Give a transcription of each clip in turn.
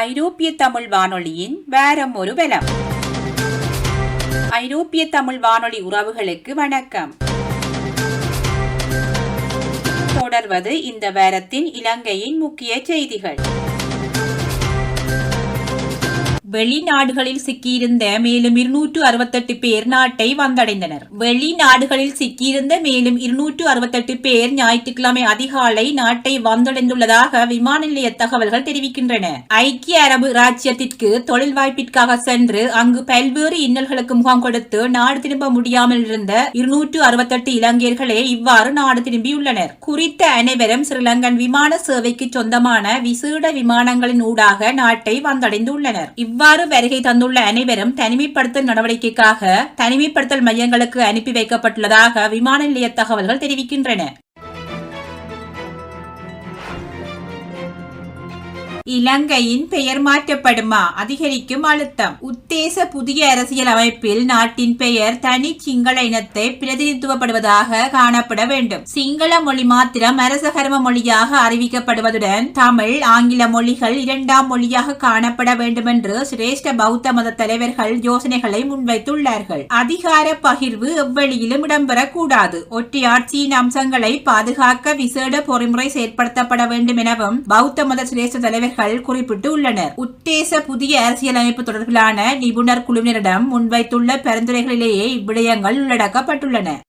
ஐரோப்பிய தமிழ் வானொலியின் வாரம் ஒரு வலம். ஐரோப்பிய தமிழ் வானொலி உறவுகளுக்கு வணக்கம். தொடர்வது இந்த வாரத்தின் இலங்கையின் முக்கிய செய்திகள். வெளிநாடுகளில் சிக்கியிருந்த மேலும் 268 பேர் நாட்டை வந்தடைந்தனர். வெளிநாடுகளில் சிக்கியிருந்த மேலும் 268 பேர் ஞாயிற்றுக்கிழமை அதிகாலை நாட்டை வந்தடைந்துள்ளதாக விமான நிலைய தகவல்கள் தெரிவிக்கின்றன. ஐக்கிய அரபு ராச்சியத்திற்கு தொழில் வாய்ப்பிற்காக சென்று அங்கு பல்வேறு இன்னல்களுக்கு முகம் கொடுத்து நாடு திரும்ப முடியாமல் இருந்த 268 இலங்கையர்களே இவ்வாறு நாடு திரும்பியுள்ளனர். குறித்த அனைவரும் ஸ்ரீலங்கன் விமான சேவைக்கு சொந்தமான விசேட விமானங்களின் ஊடாக நாட்டை வந்தடைந்துள்ளனர். இவ்வாறு வருகை தந்துள்ள அனைவரும் தனிமைப்படுத்தல் நடவடிக்கைக்காக தனிமைப்படுத்தல் மையங்களுக்கு அனுப்பி வைக்கப்பட்டுள்ளதாக விமான நிலைய தகவல்கள் தெரிவிக்கின்றன. இலங்கையின் பெயர் மாற்றப்படுமா? அதிகரிக்கும் அழுத்தம். உத்தேச புதிய அரசியல் அமைப்பில் நாட்டின் பெயர் தனி சிங்கள இனத்தை பிரதிநிதித்துவப்படுவதாக காணப்பட வேண்டும். சிங்கள மொழி மாத்திரம் அரசகர்ம மொழியாக அறிவிக்கப்படுவதுடன் தமிழ், ஆங்கில மொழிகள் இரண்டாம் மொழியாக காணப்பட வேண்டும் என்று சிரேஷ்ட பௌத்த மத தலைவர்கள் யோசனைகளை முன்வைத்துள்ளார்கள். அதிகார பகிர்வு எவ்வழியிலும் இடம்பெறக்கூடாது. ஒற்றையாட்சியின் அம்சங்களை பாதுகாக்க விசேட பொறிமுறை செயற்படுத்தப்பட வேண்டும் எனவும் பௌத்த மத சிரேஷ்ட தலைவர்கள் குறிப்பிட்டு உள்ளனர். உத்தேச புதிய அரசியலமைப்பு தொடர்பிலான நிபுணர் குழுவினரிடம் முன்வைத்துள்ள பரிந்துரைகளிலேயே இவ்விடயங்கள் உள்ளடக்கப்பட்டுள்ளன.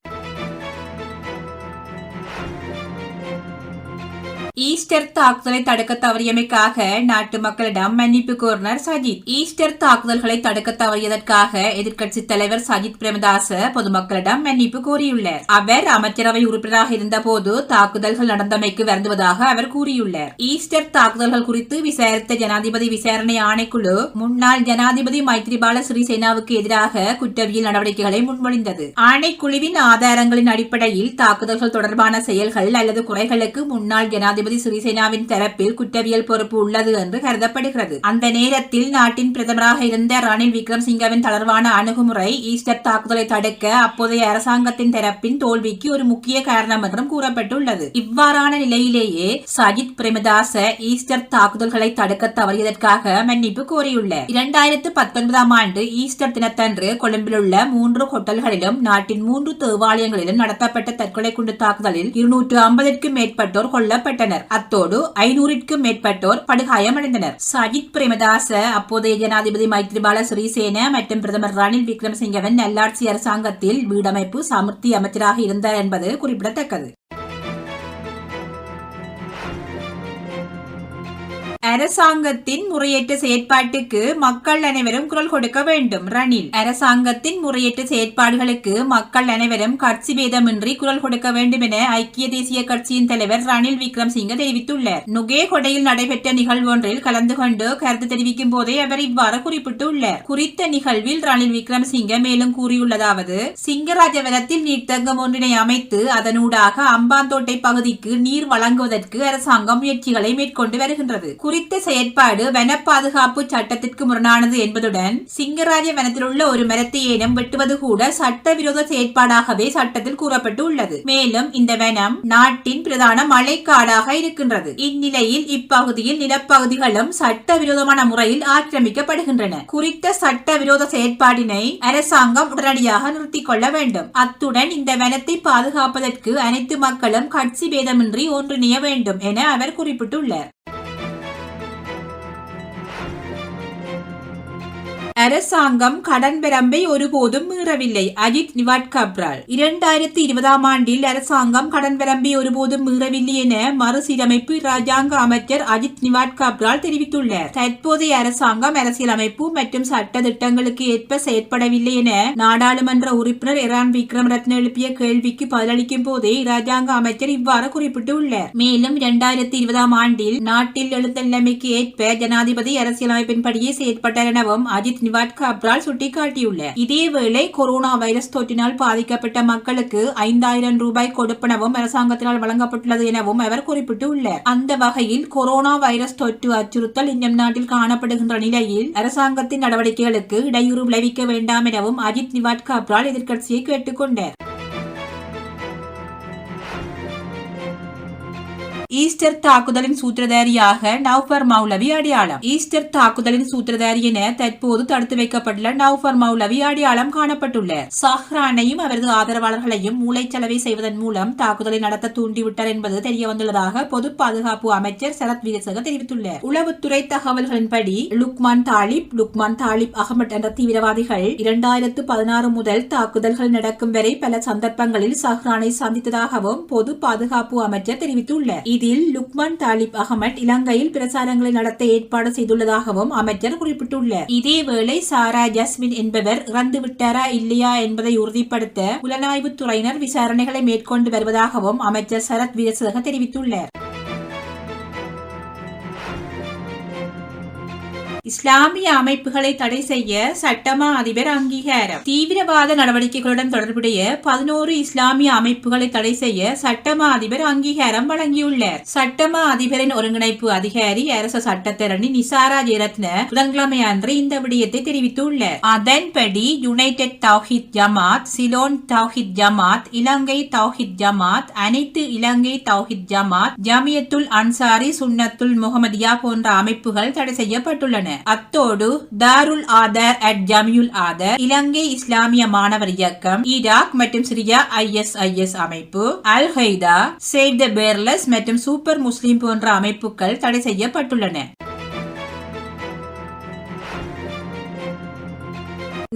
ஈஸ்டர் தாக்குதலை தடுக்க தவறியமைக்காக நாட்டு மக்களிடம் மன்னிப்பு கோரினார் சஜித். ஈஸ்டர் தாக்குதல்களை தடுக்க தவறியதற்காக எதிர்க்கட்சித் தலைவர் சஜித் பிரேமதாச பொதுமக்களிடம் மன்னிப்பு கோரியுள்ளார். அவர் அமைச்சரவை உறுப்பினராக இருந்த போது தாக்குதல்கள் நடந்தமைக்கு வருந்துவதாக அவர் கூறியுள்ளார். ஈஸ்டர் தாக்குதல்கள் குறித்து விசாரித்த ஜனாதிபதி விசாரணை ஆணைக்குழு முன்னாள் ஜனாதிபதி மைத்ரிபால சிறிசேனாவுக்கு எதிராக குற்றவியல் நடவடிக்கைகளை முன்மொழிந்தது. ஆணைக்குழுவின் ஆதாரங்களின் அடிப்படையில் தாக்குதல்கள் தொடர்பான செயல்கள் அல்லது குறைகளுக்கு முன்னாள் ஜனாதிபதி சிறிசேனாவின் தரப்பில் குற்றவியல் பொறுப்பு உள்ளது என்று கருதப்படுகிறது. அந்த நேரத்தில் நாட்டின் பிரதமராக இருந்த ரணில் விக்ரமசிங்கவின் தளர்வான அணுகுமுறை ஈஸ்டர் தாக்குதலை தடுக்க அப்போதைய அரசாங்கத்தின் தரப்பின் தோல்விக்கு ஒரு முக்கிய காரணம் என்றும் கூறப்பட்டுள்ளது. இவ்வாறான நிலையிலேயே சஜித் பிரேமதாச ஈஸ்டர் தாக்குதல்களை தடுக்க தவறியதற்காக மன்னிப்பு கோரியுள்ளார். 2019 ஆண்டு ஈஸ்டர் தினத்தன்று கொழும்பில் உள்ள 3 ஹோட்டல்களிலும் நாட்டின் 3 தேவாலயங்களிலும் நடத்தப்பட்ட தற்கொலை குண்டு தாக்குதலில் 250க்கும் மேற்பட்டோர் கொல்லப்பட்டனர். அத்தோடு 500க்கும் மேற்பட்டோர் படுகாயமடைந்தனர். சஜித் பிரேமதாச அப்போதைய ஜனாதிபதி மைத்ரிபால சிறிசேன மற்றும் பிரதமர் ரணில் விக்ரமசிங்கவின் நல்லாட்சி அரசாங்கத்தில் வீடமைப்பு சமுர்த்தி அமைச்சராக இருந்தார் என்பது குறிப்பிடத்தக்கது. அரசாங்கத்தின் முறையற்ற செயற்பாட்டுக்கு மக்கள் அனைவரும் குரல் கொடுக்க வேண்டும். ரணில். அரசாங்கத்தின் முறையற்ற செயற்பாடுகளுக்கு மக்கள் அனைவரும் கட்சி பேதமின்றி குரல் கொடுக்க வேண்டும் என ஐக்கிய தேசிய கட்சியின் தலைவர் ரணில் விக்ரமசிங்க தெரிவித்துள்ளார். நுகேகொடையில் நடைபெற்ற நிகழ்வொன்றில் கலந்து கொண்டு கருத்து தெரிவிக்கும் போதே அவர் இவ்வாறு குறிப்பிட்டுள்ளார். குறித்த நிகழ்வில் ரணில் விக்ரமசிங்க மேலும் கூறியுள்ளதாவது: சிங்கராஜவனத்தில் நீர்த்தங்கம் ஒன்றினை அமைத்து அதனூடாக அம்பாந்தோட்டை பகுதிக்கு நீர் வழங்குவதற்கு அரசாங்கம் முயற்சிகளை மேற்கொண்டு வருகின்றது. குறித்த செயற்பாடு வன பாதுகாப்பு சட்டத்திற்கு முரணானது என்பதுடன் சிங்கராஜ வனத்தில் உள்ள ஒரு மரத்தை ஏனும் வெட்டுவது கூட சட்டவிரோத செயற்பாடாகவே சட்டத்தில் கூறப்பட்டு உள்ளது. மேலும் இந்த வனம் நாட்டின் பிரதான மழைக்காடாக இருக்கின்றது. இந்நிலையில் இப்பகுதியில் நிலப்பகுதிகளும் சட்டவிரோதமான முறையில் ஆக்கிரமிக்கப்படுகின்றன. குறித்த சட்டவிரோத செயற்பாட்டினை அரசாங்கம் உடனடியாக நிறுத்திக் கொள்ள வேண்டும். அத்துடன் இந்த வனத்தை பாதுகாப்பதற்கு அனைத்து மக்களும் கட்சி பேதமின்றி ஒன்றிணைய வேண்டும் என அவர் குறிப்பிட்டுள்ளார். அரசாங்கம் கடன் வரம்பை ஒருபோதும் மீறவில்லை. அஜித் நிவாட் கப்ரால். 2020 ஆண்டில் அரசாங்கம் கடன் வரம்பை ஒருபோதும் மீறவில்லை என மறுசீரமைப்பு ராஜாங்க அமைச்சர் அஜித் நிவாட் கப்ரால் தெரிவித்துள்ளார். தற்போதைய அரசாங்கம் அரசியலமைப்பு மற்றும் சட்ட திட்டங்களுக்கு ஏற்ப செயற்படவில்லை என நாடாளுமன்ற உறுப்பினர் இரான் விக்ரமரத்ன எழுப்பிய கேள்விக்கு பதிலளிக்கும் போதே ராஜாங்க அமைச்சர் இவ்வாறு குறிப்பிட்டுள்ளார். மேலும் 2020 ஆண்டில் நாட்டில் எழுந்த நிலைமைக்கு ஏற்ப ஜனாதிபதி அரசியலமைப்பின்படியே செயற்பட்டார் எனவும் அஜித் நிவாட் கப்ரால் சுட்டிக்காட்டியுள்ளார். இதேவேளை கொரோனா வைரஸ் தொற்றினால் பாதிக்கப்பட்ட மக்களுக்கு 5000 ரூபாய் கொடுப்பனவும் அரசாங்கத்தினால் வழங்கப்பட்டுள்ளது எனவும் அவர் குறிப்பிட்டுள்ளார். அந்த வகையில் கொரோனா வைரஸ் தொற்று அச்சுறுத்தல் இன்னும் நாட்டில் காணப்படுகின்ற நிலையில் அரசாங்கத்தின் நடவடிக்கைகளுக்கு இடையூறு விளைவிக்க வேண்டாம் எனவும் அஜித் நிவாட் கப்ரால் எதிர்க்கட்சியை கேட்டுக்கொண்டார். ஈஸ்டர் தாக்குதலின் சூத்திரதாரியாக நௌஃபர் மௌலவி அடையாளம். ஈஸ்டர் தாக்குதலின் சூத்திரதாரி என தற்போது தடுத்து வைக்கப்பட்டுள்ள நௌஃபர் மௌலவி அடையாளம் காணப்பட்டுள்ளார். சஹ்ரானையும் அவரது ஆதரவாளர்களையும் மூளைச்சலவை செய்வதன் மூலம் தாக்குதலை நடத்த தூண்டிவிட்டார் என்பது தெரிய வந்துள்ளதாக பொது பாதுகாப்பு அமைச்சர் சரத் வீரசேகர தெரிவித்துள்ளார். உளவுத்துறை தகவல்களின்படி லுக்மான் தாலிப் அகமட் என்ற தீவிரவாதிகள் 2016 முதல் தாக்குதல்கள் நடக்கும் வரை பல சந்தர்ப்பங்களில் சஹ்ரானை சந்தித்ததாகவும் பொது பாதுகாப்பு அமைச்சர் தெரிவித்துள்ளார். இதில் லுக்மான் தாலிப் அகமட் இலங்கையில் பிரச்சாரங்களை நடத்த ஏற்பாடு செய்துள்ளதாகவும் அமைச்சர் குறிப்பிட்டுள்ளார். இதேவேளை சாரா ஜஸ்மின் என்பவர் இறந்துவிட்டாரா இல்லையா என்பதை உறுதிப்படுத்த புலனாய்வு துறையினர் விசாரணைகளை மேற்கொண்டு வருவதாகவும் அமைச்சர் சரத் வீரசேகர தெரிவித்துள்ளார். இஸ்லாமிய அமைப்புகளை தடை செய்ய சட்டமா அதிபர் அங்கீகாரம். தீவிரவாத நடவடிக்கைகளுடன் தொடர்புடைய 11 இஸ்லாமிய அமைப்புகளை தடை செய்ய சட்டமா அதிபர் அங்கீகாரம் வழங்கியுள்ளார். சட்டமா அதிபரின் ஒருங்கிணைப்பு அதிகாரி அரச சட்டத்தரணி நிசாரா ஜெயரத்ன புதன்கிழமை அன்று இந்த விடயத்தை தெரிவித்துள்ளார். அதன்படி யுனைடெட் தௌஹித் ஜமாத், சிலோன் தௌஹித் ஜமாத், இலங்கை தௌஹித் ஜமாத், அனைத்து இலங்கை தௌஹித் ஜமாத், ஜமியத்துல் அன்சாரி சுன்னத்துல் முஹம்மதியா போன்ற அமைப்புகள் தடை செய்யப்பட்டுள்ளன. அத்தோடு தாருல் ஆதார் அட் ஜமியுல் ஆதார், இலங்கை இஸ்லாமிய மாணவர் இயக்கம், ஈராக் மற்றும் சிரியா ISIS அமைப்பு, அல் ஹைதா, சேவ் த பேர்லெஸ் மற்றும் சூப்பர் முஸ்லிம் போன்ற அமைப்புகள் தடை செய்யப்பட்டுள்ளன.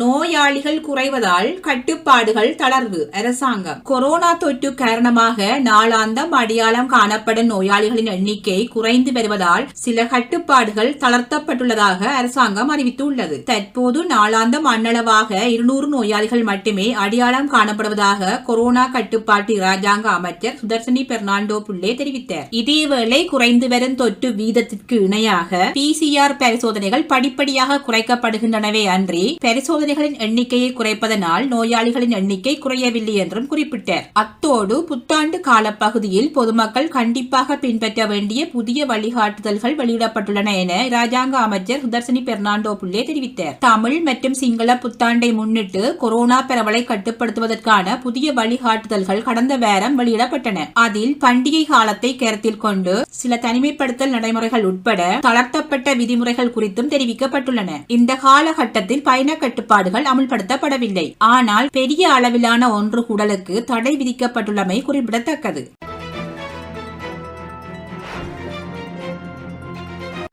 நோயாளிகள் குறைவதால் கட்டுப்பாடுகள் தளர்வு. அரசாங்கம் கொரோனா தொற்று காரணமாக நாளாந்தம் அடையாளம் காணப்படும் நோயாளிகளின் எண்ணிக்கை குறைந்து வருவதால் சில கட்டுப்பாடுகள் தளர்த்தப்பட்டுள்ளதாக அரசாங்கம் அறிவித்துள்ளது. தற்போது நாளாந்தம் அன்னளவாக 200 நோயாளிகள் மட்டுமே அடையாளம் காணப்படுவதாக கொரோனா கட்டுப்பாட்டு இராஜாங்க அமைச்சர் சுதர்சனி பெர்னாண்டோ புள்ளே தெரிவித்தார். இதேவேளை குறைந்து வரும் தொற்று வீதத்திற்கு இணையாக PCR பரிசோதனைகள் படிப்படியாக குறைக்கப்படுகின்றனவே அன்றி பரிசோதனைகளின் எண்ணிக்கையை குறைப்பதனால் நோயாளிகளின் எண்ணிக்கை குறையவில்லை என்றும் குறிப்பிட்டார். அத்தோடு புத்தாண்டு காலப்பகுதியில் பொதுமக்கள் கண்டிப்பாக பின்பற்ற வேண்டிய புதிய வழிகாட்டுதல்கள் வெளியிடப்பட்டுள்ளன என இராஜாங்க அமைச்சர் சுதர்சனி பெர்னாண்டோ புள்ளே தெரிவித்தார். தமிழ் மற்றும் சிங்கள புத்தாண்டை முன்னிட்டு கொரோனா பரவலை கட்டுப்படுத்துவதற்கான புதிய வழிகாட்டுதல்கள் கடந்த வாரம் வெளியிடப்பட்டன. அதில் பண்டிகை காலத்தை கருத்தில் கொண்டு சில தனிமைப்படுத்தல் நடைமுறைகள் உட்பட தளர்த்தப்பட்ட விதிமுறைகள் குறித்தும் தெரிவிக்கப்பட்டுள்ளன. இந்த காலகட்டத்தில் பயண கட்டுப்பாடுகள் அமல்படுத்தப்படவில்லை. ஆனால் பெரிய அளவிலான ஒன்று கூடலுக்கு தடை விதிக்கப்பட்டுள்ளமை குறிப்பிடத்தக்கது.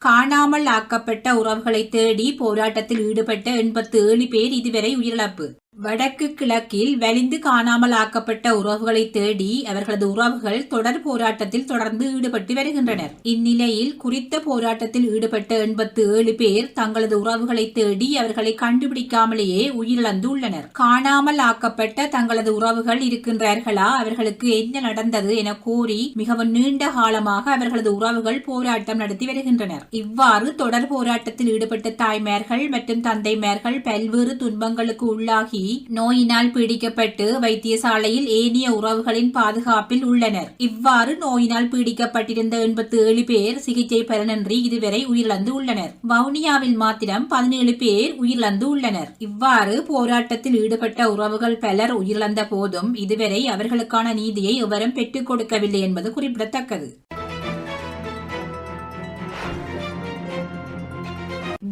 காணாமல் ஆக்கப்பட்ட உறவுகளை தேடி போராட்டத்தில் ஈடுபட்ட 87 பேர் இதுவரை உயிரிழப்பு. வடக்கு கிழக்கில் வலிந்து காணாமல் ஆக்கப்பட்ட உறவுகளை தேடி அவர்களது உறவுகள் தொடர் போராட்டத்தில் தொடர்ந்து ஈடுபட்டு வருகின்றனர். இந்நிலையில் குறித்த போராட்டத்தில் ஈடுபட்ட 87 பேர் தங்களது உறவுகளை தேடி அவர்களை கண்டுபிடிக்காமலேயே உயிரிழந்து உள்ளனர். காணாமல் ஆக்கப்பட்ட தங்களது உறவுகள் இருக்கின்றார்களா, அவர்களுக்கு என்ன நடந்தது என கோரி மிகவும் நீண்ட காலமாக அவர்களது உறவுகள் போராட்டம் நடத்தி வருகின்றனர். இவ்வாறு தொடர் போராட்டத்தில் ஈடுபட்ட தாய்மார்கள் மற்றும் தந்தைமார்கள் பல்வேறு துன்பங்களுக்கு உள்ளாகி நோயினால் பீடிக்கப்பட்டு வைத்தியசாலையில் ஏனைய உறவுகளின் பாதுகாப்பில் உள்ளனர். இவ்வாறு நோயினால் பீடிக்கப்பட்டிருந்த 87 பேர் சிகிச்சை பலனின்றி இதுவரை உயிரிழந்து உள்ளனர். வவுனியாவில் மாத்திரம் 17 பேர் உயிரிழந்து உள்ளனர். இவ்வாறு போராட்டத்தில் ஈடுபட்ட உறவுகள் பலர் உயிரிழந்த போதும் இதுவரை அவர்களுக்கான நீதியை எவரும் பெற்றுக் கொடுக்கவில்லை என்பது குறிப்பிடத்தக்கது.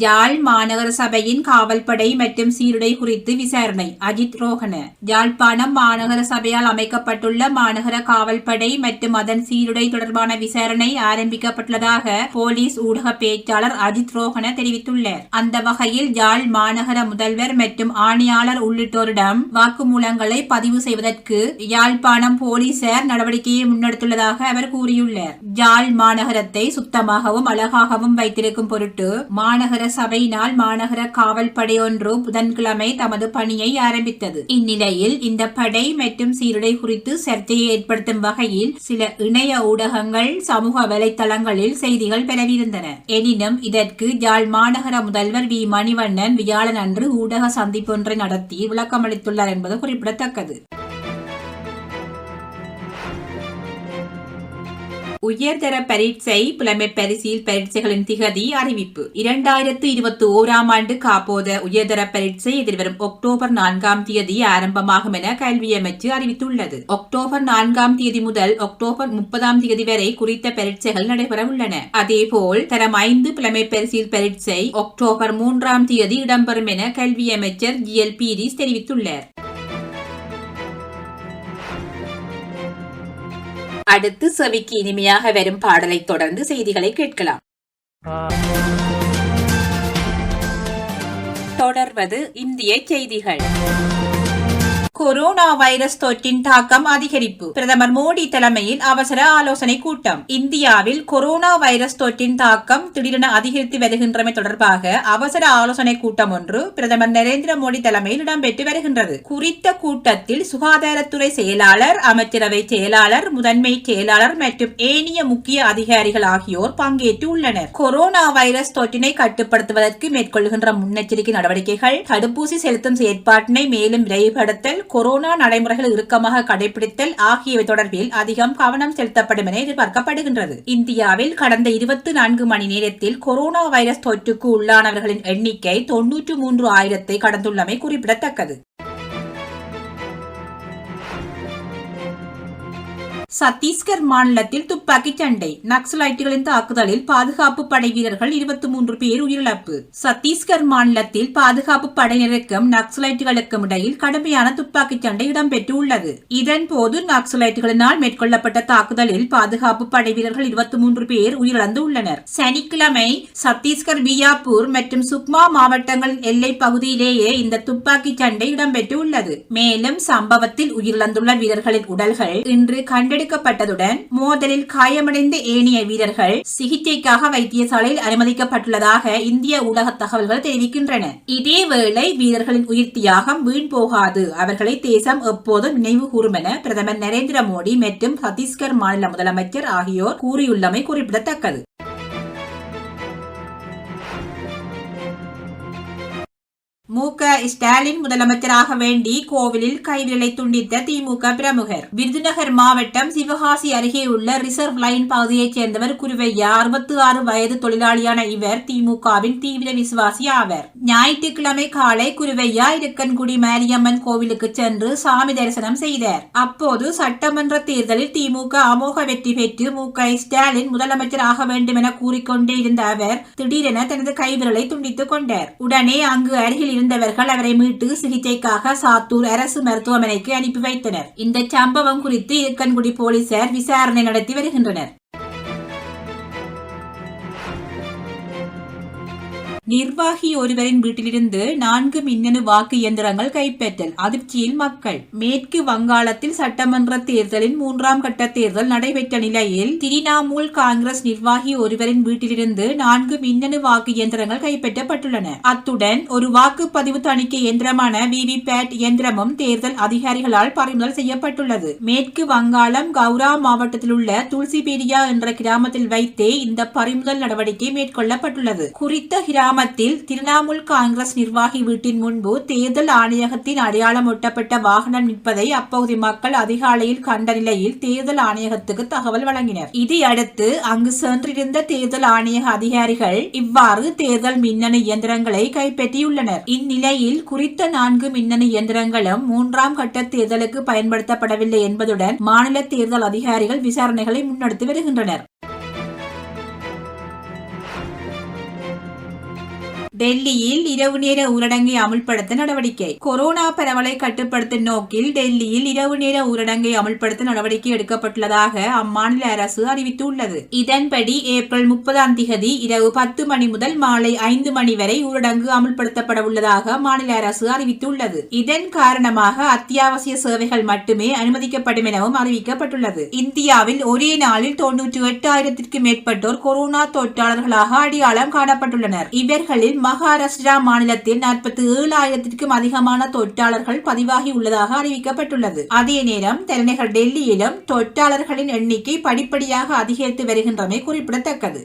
யாழ் மாநகர சபையின் காவல்படை மற்றும் சீருடை குறித்து விசாரணை. அஜித் ரோஹன. யாழ்ப்பாணம் மாநகர சபையால் அமைக்கப்பட்டுள்ள மாநகர காவல்படை மற்றும் அதன் சீருடை தொடர்பான விசாரணை ஆரம்பிக்கப்பட்டுள்ளதாக போலீஸ் ஊடக பேச்சாளர் அஜித் ரோஹன தெரிவித்துள்ளார். அந்த வகையில் யாழ் மாநகர முதல்வர் மற்றும் ஆணையாளர் உள்ளிட்டோரிடம் வாக்குமூலங்களை பதிவு செய்வதற்கு யாழ்ப்பாணம் போலீசார் நடவடிக்கையை முன்னெடுத்துள்ளதாக அவர் கூறியுள்ளார். யாழ் மாநகரத்தை சுத்தமாகவும் அழகாகவும் வைத்திருக்கும் பொருட்டு மாநகர சபையினால் மாநகர காவல் படை ஒன்று புதன்கிழமை தமது பணியை ஆரம்பித்தது. இந்நிலையில் இந்த படை மற்றும் சீருடை குறித்து சர்ச்சையை ஏற்படுத்தும் வகையில் சில இணைய ஊடகங்கள் சமூக வலைத்தளங்களில் செய்திகள் பரவியிருந்தன. எனினும் இதற்கு யாழ் மாநகர முதல்வர் வி மணிவண்ணன் வியாழன் அன்று ஊடக சந்திப்பொன்றை நடத்தி விளக்கமளித்துள்ளார் என்பது குறிப்பிடத்தக்கது. உயர்தர பரீட்சை புலமை பரிசில் பரீட்சைகளின் திகதி அறிவிப்பு. 2021 ஆண்டு காப்போத உயர்தர பரீட்சை எதிர்வரும் அக்டோபர் 4ஆம் தேதி ஆரம்பமாகும் என கல்வி அமைச்சு அறிவித்துள்ளது. அக்டோபர் 4ஆம் தேதி முதல் அக்டோபர் 30ஆம் தேதி வரை குறித்த பரீட்சைகள் நடைபெற உள்ளன. அதேபோல் தரம் 5 புலமை பரிசில் பரீட்சை அக்டோபர் 3ஆம் தேதி இடம்பெறும் என கல்வி அமைச்சர் GL பீரிஸ் தெரிவித்துள்ளார். அடுத்து செவிக்கு இனிமையாக வரும் பாடலை தொடர்ந்து செய்திகளை கேட்கலாம். தொடர்வது இந்திய செய்திகள். கொரோனா வைரஸ் தொற்றின் தாக்கம் அதிகரிப்பு. பிரதமர் மோடி தலைமையில் அவசர ஆலோசனை கூட்டம். இந்தியாவில் கொரோனா வைரஸ் தொற்றின் தாக்கம் திடீரென அதிகரித்து வருகின்றமை தொடர்பாக அவசர ஆலோசனை கூட்டம் ஒன்று பிரதமர் நரேந்திர மோடி தலைமையில் இடம்பெற்று வருகின்றது. குறித்த கூட்டத்தில் சுகாதாரத்துறை செயலாளர், அமைச்சரவை செயலாளர், முதன்மை செயலாளர் மற்றும் ஏனைய முக்கிய அதிகாரிகள் ஆகியோர் பங்கேற்று உள்ளனர். கொரோனா வைரஸ் தொற்றினை கட்டுப்படுத்துவதற்கு மேற்கொள்கின்ற முன்னெச்சரிக்கை நடவடிக்கைகள், தடுப்பூசி செலுத்தும் செயற்பாட்டினை மேலும் விரைவுபடுத்தல், கொரோனா நடைமுறைகள் இறுக்கமாக கடைபிடித்தல் ஆகியவை தொடர்பில் அதிகம் கவனம் செலுத்தப்படும் என எதிர்பார்க்கப்படுகின்றது. இந்தியாவில் கடந்த 24 மணி நேரத்தில் கொரோனா வைரஸ் தொற்றுக்கு உள்ளானவர்களின் எண்ணிக்கை 93,000 கடந்துள்ளமை குறிப்பிடத்தக்கது. சத்தீஸ்கர் மாநிலத்தில் துப்பாக்கி சண்டை. நக்சலைட்டுகளின் தாக்குதலில் பாதுகாப்பு படை வீரர்கள் 23 பேர் உயிரிழப்பு. சத்தீஸ்கர் மாநிலத்தில் பாதுகாப்பு படையினருக்கும் நக்சலைட்டுகளுக்கும் இடையில் கடுமையான துப்பாக்கி சண்டை இடம்பெற்று உள்ளது. இதன்போது நக்சலைட்டுகளினால் மேற்கொள்ளப்பட்ட தாக்குதலில் பாதுகாப்பு படை வீரர்கள் 23 பேர் உயிரிழந்து உள்ளனர். சனிக்கிழமை சத்தீஸ்கர் பியாப்பூர் மற்றும் சுக்மா மாவட்டங்களின் எல்லை பகுதியிலேயே இந்த துப்பாக்கி சண்டை இடம்பெற்று உள்ளது. மேலும் சம்பவத்தில் உயிரிழந்துள்ள வீரர்களின் உடல்கள் இன்று கண்டெடுக்கப்பட்டதுடன் மோதலில் காயமடைந்த ஏனைய வீரர்கள் சிகிச்சைக்காக வைத்தியசாலையில் அனுமதிக்கப்பட்டுள்ளதாக இந்திய ஊடக தகவல்கள் தெரிவிக்கின்றன. இதேவேளை வீரர்களின் உயிர் தியாகம் வீண் போகாது, அவர்களை தேசம் எப்போதும் நினைவு கூறும் என பிரதமர் நரேந்திர மோடி மற்றும் சத்தீஸ்கர் மாநில முதலமைச்சர் ஆகியோர் கூறியுள்ளமை குறிப்பிடத்தக்கது. மு.க. ஸ்டாலின் முதலமைச்சராக வேண்டி கோவிலில் கைவிரலை துண்டித்த திமுக பிரமுகர். விருதுநகர் மாவட்டம் சிவகாசி அருகே உள்ள ரிசர்வ் லைன் பகுதியைச் சேர்ந்தவர் குருவையா. 66 வயது தொழிலாளியான இவர் திமுகவின் தீவிர விசுவாசி ஆவர். ஞாயிற்றுக்கிழமை காலை குருவையா இருக்கன்குடி மாரியம்மன் கோவிலுக்கு சென்று சாமி தரிசனம் செய்தார். அப்போது சட்டமன்ற தேர்தலில் திமுக அமோக வெற்றி பெற்று மு.க. ஸ்டாலின் முதலமைச்சர் ஆக வேண்டும் என கூறிக்கொண்டே இருந்த அவர் திடீரென தனது கைவிரலை துண்டித்துக் கொண்டார். உடனே அங்கு அருகில் இருந்தவர்கள் அவரை மீட்டு சிகிச்சைக்காக சாத்தூர் அரசு மருத்துவமனைக்கு அனுப்பி வைத்தனர். இந்த சம்பவம் குறித்து இருக்கன்குடி போலீசார் விசாரணை நடத்தி வருகின்றனர். நிர்வாகி ஒருவரின் வீட்டிலிருந்து 4 மின்னணு வாக்கு இயந்திரங்கள் கைப்பற்றல். அதிர்ச்சியில் மக்கள். மேற்கு வங்காளத்தில் சட்டமன்ற தேர்தலின் 3ஆம் கட்ட தேர்தல் நடைபெற்ற நிலையில் திரிணாமுல் காங்கிரஸ் நிர்வாகி ஒருவரின் வீட்டிலிருந்து 4 மின்னணு வாக்கு இயந்திரங்கள் கைப்பற்றப்பட்டுள்ளன. அத்துடன் ஒரு வாக்குப்பதிவு தணிக்கை இயந்திரமான VVPAT இயந்திரமும் தேர்தல் அதிகாரிகளால் பறிமுதல் செய்யப்பட்டுள்ளது. மேற்கு வங்காளம் கவுரா மாவட்டத்தில் உள்ள துல்சிபேரியா என்ற கிராமத்தில் வைத்தே இந்த பறிமுதல் நடவடிக்கை மேற்கொள்ளப்பட்டுள்ளது. குறித்த கிராமத்தில் திரிணாமுல் காங்கிரஸ் நிர்வாகி வீட்டின் முன்பு தேர்தல் ஆணையகத்தின் அடையாளம் ஒட்டப்பட்ட வாகனம் நிற்பதை அப்பகுதி மக்கள் அதிகாலையில் கண்ட நிலையில் தேர்தல் ஆணையகத்துக்கு தகவல் வழங்கினர். இதையடுத்து அங்கு சென்றிருந்த தேர்தல் ஆணையக அதிகாரிகள் இவ்வாறு தேர்தல் மின்னணு இயந்திரங்களை கைப்பற்றியுள்ளனர். இந்நிலையில் குறித்த 4 மின்னணு இயந்திரங்களும் 3ஆம் கட்ட தேர்தலுக்கு பயன்படுத்தப்படவில்லை என்பதுடன் மாநில தேர்தல் அதிகாரிகள் விசாரணைகளை முன்னெடுத்து வருகின்றனர். டெல்லியில் இரவு நேர ஊரடங்கை அமுல்படுத்த நடவடிக்கை. கொரோனா பரவலை கட்டுப்படுத்தும் நோக்கில் டெல்லியில் இரவு நேர ஊரடங்கை அமுல்படுத்த நடவடிக்கை எடுக்கப்பட்டுள்ளதாக அம்மாநில அரசு அறிவித்துள்ளது. இதன்படி ஏப்ரல் 30ஆம் தேதி இரவு 10 மணி முதல் மாலை 5 மணி வரை ஊரடங்கு அமுல்படுத்தப்பட உள்ளதாக மாநில அரசு அறிவித்துள்ளது. இதன் காரணமாக அத்தியாவசிய சேவைகள் மட்டுமே அனுமதிக்கப்படும் எனவும் அறிவிக்கப்பட்டுள்ளது. இந்தியாவில் ஒரே நாளில் 98,000 மேற்பட்டோர் கொரோனா தொற்றாளர்களாக அடையாளம் காணப்பட்டுள்ளனர். இவர்களில் மகாராஷ்டிரா மாநிலத்தில் 47,000 அதிகமான தொற்றாளர்கள் பதிவாகி உள்ளதாக அறிவிக்கப்பட்டுள்ளது. அதே நேரம் தலைநகர் டெல்லியிலும் தொற்றாளர்களின் எண்ணிக்கை படிப்படியாக அதிகரித்து வருகின்றமை குறிப்பிடத்தக்கது.